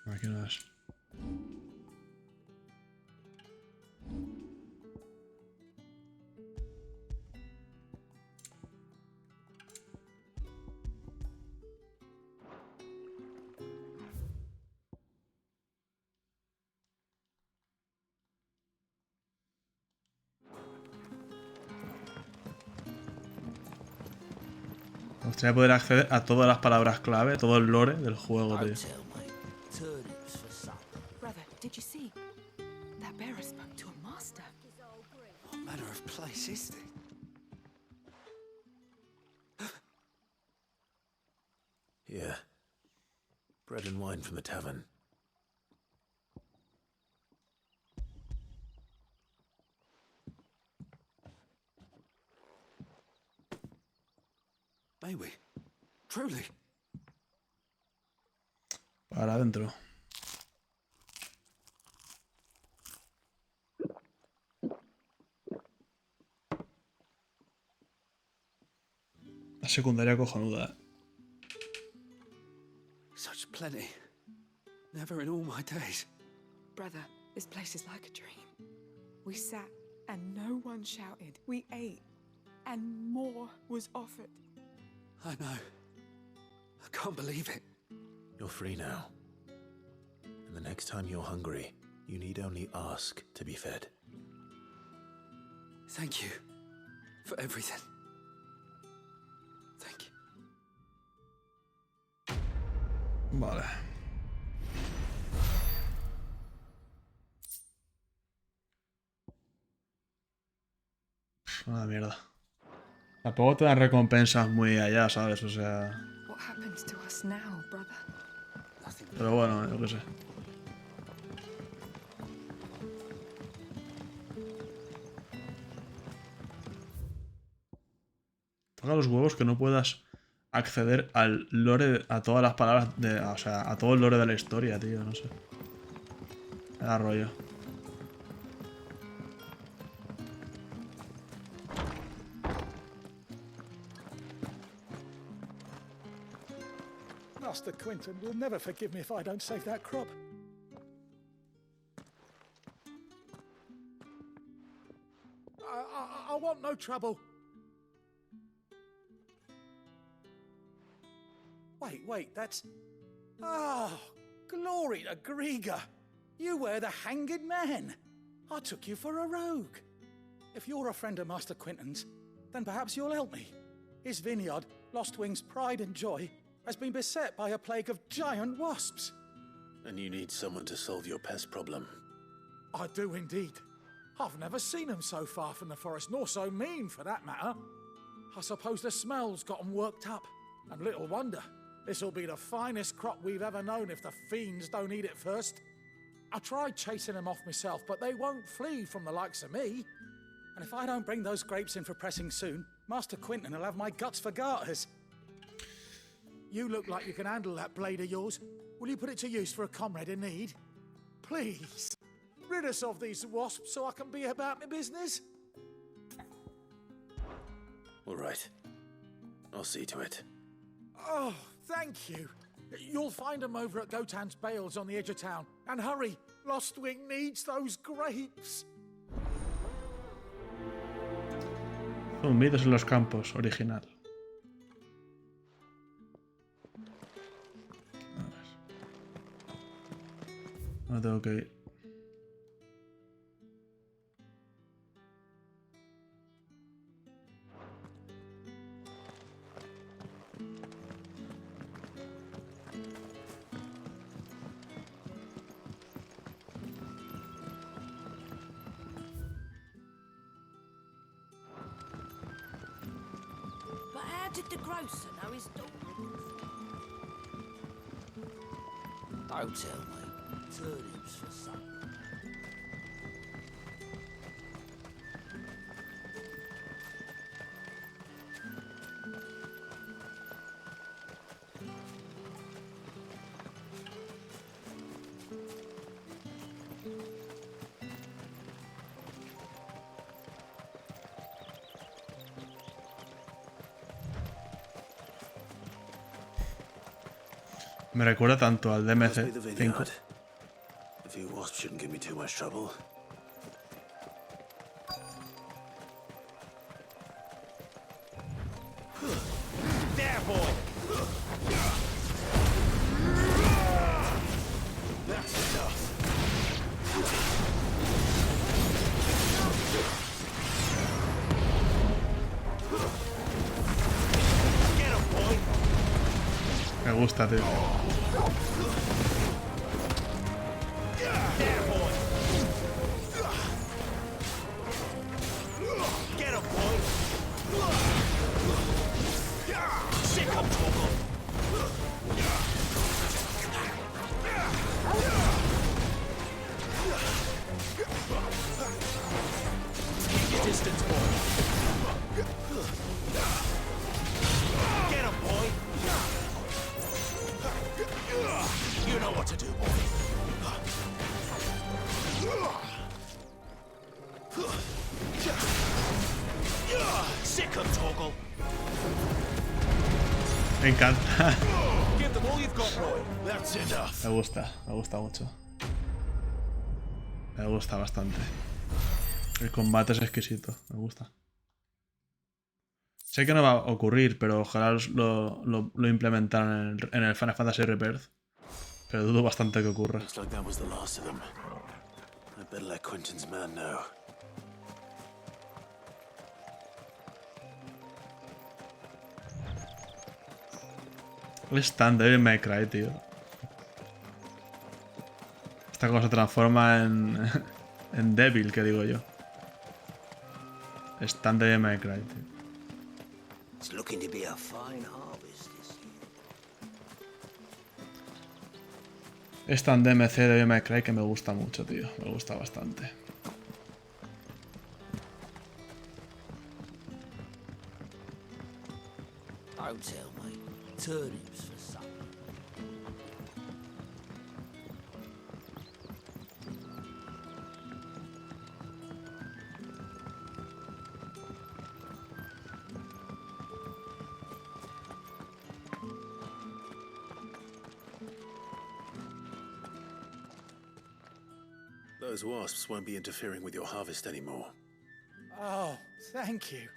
Aquí no es. Me gustaría poder acceder a todas las palabras clave, todo el lore del juego, tío. Brother, did you see? That bearer spoke to a master. What manner of place is this? Yeah. Bread and wine from the tavern. May we? Truly? Para adentro. La secundaria cojonuda. Such plenty. Never in all my days. Brother, this place is like a dream. We sat and no one shouted. We ate and more was offered. I know. I can't believe it. You're free now. And the next time you're hungry, you need only ask to be fed. Thank you for everything. Thank you. Vale. Una mierda. Tampoco te dan recompensas muy allá, ¿sabes? O sea... What happens to us now, brother? Pero bueno, yo qué sé. Toca los huevos que no puedas acceder al lore, a todas las palabras, o sea, a todo el lore de la historia, tío, no sé. Me da rollo. Master Quinton will never forgive me if I don't save that crop. I want no trouble. Wait, that's... Oh, glory to Griga. You were the hanged man. I took you for a rogue. If you're a friend of Master Quinton's, then perhaps you'll help me. His vineyard, Lostwing's pride and joy, has been beset by a plague of giant wasps. And you need someone to solve your pest problem. I do indeed. I've never seen them so far from the forest, nor so mean for that matter. I suppose the smell's got them worked up. And little wonder. This'll be the finest crop we've ever known if the fiends don't eat it first. I tried chasing them off myself, but they won't flee from the likes of me. And if I don't bring those grapes in for pressing soon, Master Quinton will have my guts for garters. You look like you can handle that blade of yours. Will you put it to use for a comrade in need? Please, rid us of these wasps so I can be about my business. All right. I'll see to it. Oh, thank you. You'll find them over at Gotan's Bales on the edge of town. And hurry, Lostwing needs those grapes. Zumbidos en los campos, original. A ver. No tengo que ir. But how did the grocer know his daughter? Don't tell me. Turnips for supper. Me recuerda tanto al Must be DMC the 5. vineyard. A few wasps shouldn't give me too much trouble. There, boy! That's enough. Get him, boy! Me gusta, tío. There, boy! Get him, boy! Sick him, Torgal! Keep your distance, boy! Get him, boy! You know what to do, boy. Sick him, Torgal! Me encanta. Give them all you've got, boy. That's enough. Me gusta mucho. Me gusta bastante. El combate es exquisito, me gusta. Sé que no va a ocurrir, pero ojalá lo implementaran en el Final Fantasy Rebirth. Pero dudo bastante que ocurra. Looks like that was the last of them. I better let Quentin's man know. Es tan Devil May Cry, tío. Esta cosa se transforma en Devil, que digo yo. Es tan Devil May Cry, tío. It's looking to be a fine harvest this year. Es tan DMC de Devil May Cry que me gusta mucho, tío. Me gusta bastante. Don't tell me. Turnips for supper. Those wasps won't be interfering with your harvest anymore. Oh, thank you.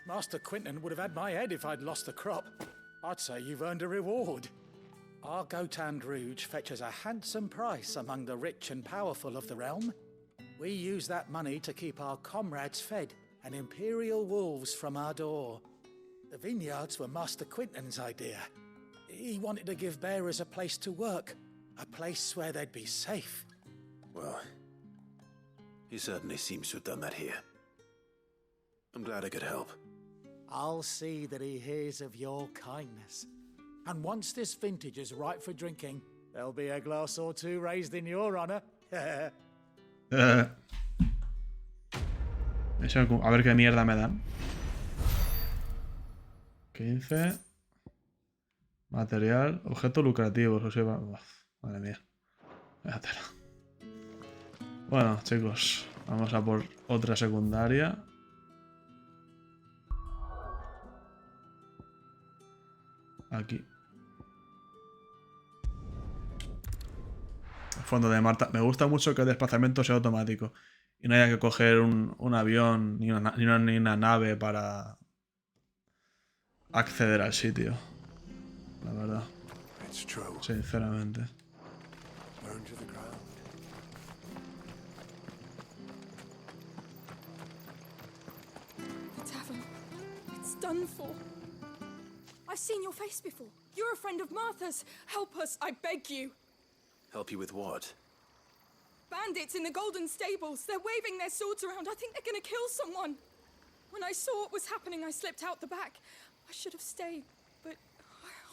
Master Quentin would have had my head if I'd lost the crop. I'd say you've earned a reward. Our Gotan Rouge fetches a handsome price among the rich and powerful of the realm. We use that money to keep our comrades fed and imperial wolves from our door. The vineyards were Master Quentin's idea. He wanted to give bearers a place to work, a place where they'd be safe. Well, he certainly seems to have done that here. I'm glad I could help. I'll see that he hears of your kindness. And once this vintage is ripe for drinking, there'll be a glass or two raised in your honor. Eso, a ver qué mierda me dan. 15. Material. Objeto lucrativo. Madre mía. Véatelo. Bueno, chicos. Vamos a por otra secundaria. Aquí. Fondo de Marta. Me gusta mucho que el desplazamiento sea automático y no haya que coger un avión ni una nave para acceder al sitio. La verdad. Sinceramente. The tavern. It's done for. I've seen your face before. You're a friend of Martha's. Help us, I beg you. Help you with what? Bandits in the Golden Stables. They're waving their swords around. I think they're gonna kill someone. When I saw what was happening, I slipped out the back. I should have stayed, but...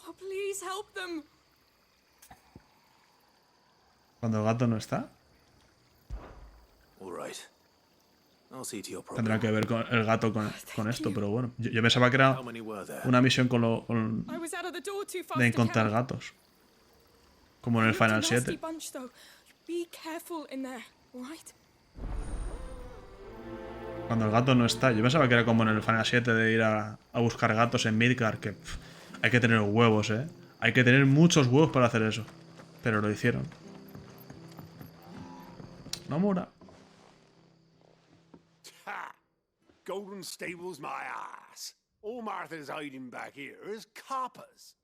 Oh, please help them. Cuando el gato no está. All right. I'll see to your problem. Tendrá que ver con el gato con esto, pero bueno. Yo pensaba que era una misión con I was out of the door too fast de to encontrar count. gatos. Como en el Final 7. Bunch, though. Be careful in there, all right? Cuando el gato no está. Yo pensaba que era como en el Final 7 de ir a buscar gatos en Midgard, que hay que tener huevos, ¿eh? Hay que tener muchos huevos para hacer eso. Pero lo hicieron. No mura. Ha! Golden Stables my ass. All Martha's hiding back here is coppers.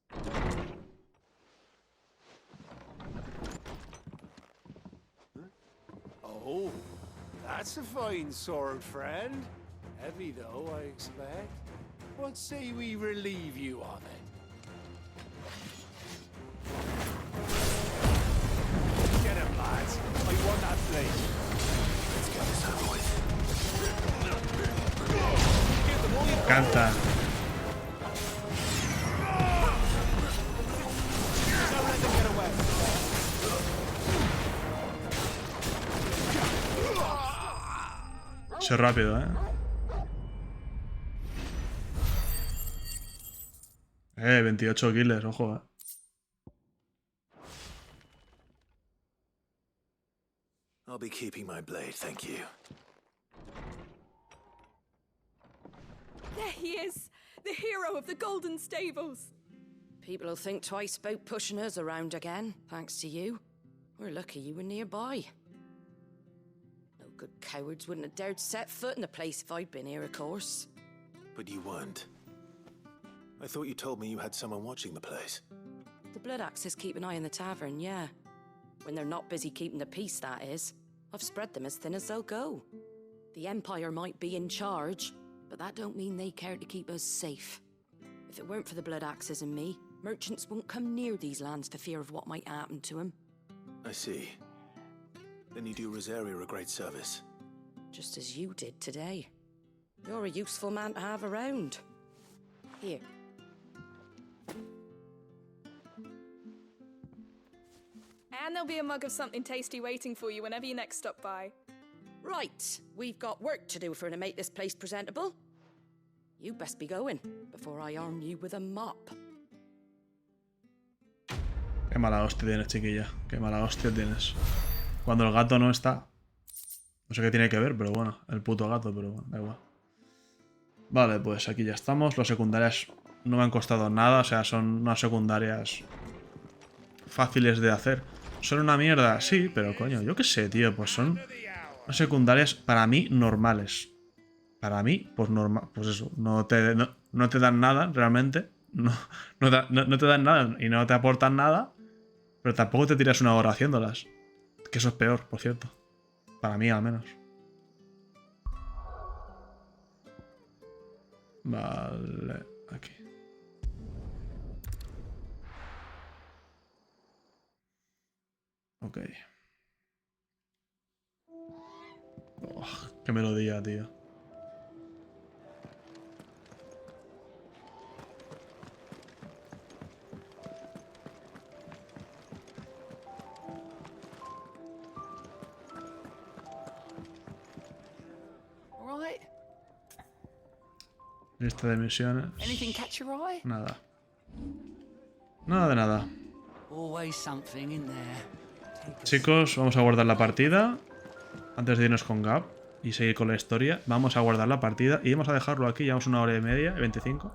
Oh, that's a fine sword, friend. Heavy though, I expect. What say we relieve you on it? Get him, lads. I want that blade. Let's get this over with. Canta. Don't let them get away. Soy rápido, ¿eh? 28 kills, ojo, I'll be keeping my blade, thank you. There he is, the hero of the Golden Stables. People will think twice about pushing us around again, thanks to you. We're lucky you were nearby. No good cowards wouldn't have dared set foot in the place if I'd been here, of course. But you weren't. I thought you told me you had someone watching the place. The Blood Axes keep an eye on the tavern, yeah. When they're not busy keeping the peace, that is. I've spread them as thin as they'll go. The Empire might be in charge, but that don't mean they care to keep us safe. If it weren't for the Blood Axes and me, merchants won't come near these lands for fear of what might happen to them. I see. Then you do Rosaria a great service. Just as you did today. You're a useful man to have around. Here. And there'll be a mug of something tasty waiting for you whenever you next stop by. Right, we've got work to do for to make this place presentable. You best be going, before I arm you with a mop. Qué mala hostia tienes, chiquilla. Qué mala hostia tienes. Cuando el gato no está. No sé qué tiene que ver, pero bueno. El puto gato, pero bueno, da igual. Vale, pues aquí ya estamos. Los secundarias no me han costado nada. O sea, son unas secundarias fáciles de hacer. ¿Son una mierda? Sí, pero coño, yo qué sé, tío. Pues son unas secundarias para mí normales. Para mí, pues normal. Pues eso, no te dan nada realmente. No te dan nada y no te aportan nada. Pero tampoco te tiras una hora haciéndolas. Que eso es peor, por cierto. Para mí, al menos. Vale, aquí. Ok. Oh, qué melodía, tío. All right. Lista de misiones. Anything catch your eye? Nada. Nada de nada. Always something in there. Chicos, vamos a guardar la partida. Antes de irnos con Gab y seguir con la historia. Vamos a guardar la partida y vamos a dejarlo aquí. Llevamos 1 hora y media, 25.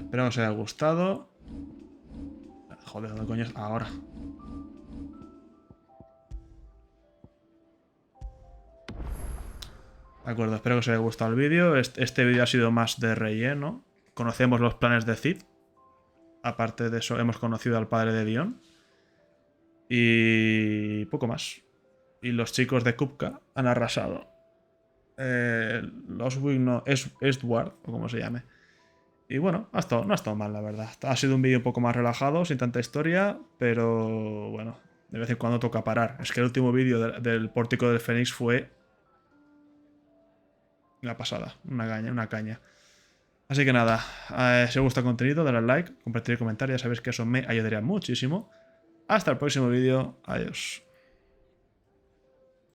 Espero que os haya gustado. Joder, ¿dónde coño es? Ahora. De acuerdo, espero que os haya gustado el vídeo. Este vídeo ha sido más de relleno. Conocemos los planes de Cid. Aparte de eso, hemos conocido al padre de Dion. Y poco más. Y los chicos de Kupka han arrasado. Los Wigno Eastward, o como se llame. Y bueno, no ha estado mal, la verdad. Ha sido un vídeo un poco más relajado, sin tanta historia, pero bueno, de vez en cuando toca parar. Es que el último vídeo del Pórtico del Fénix fue la pasada, una caña. Así que nada, si os gusta el contenido, dale al like, compartir y comentar, ya sabéis que eso me ayudaría muchísimo. Hasta el próximo vídeo, adiós.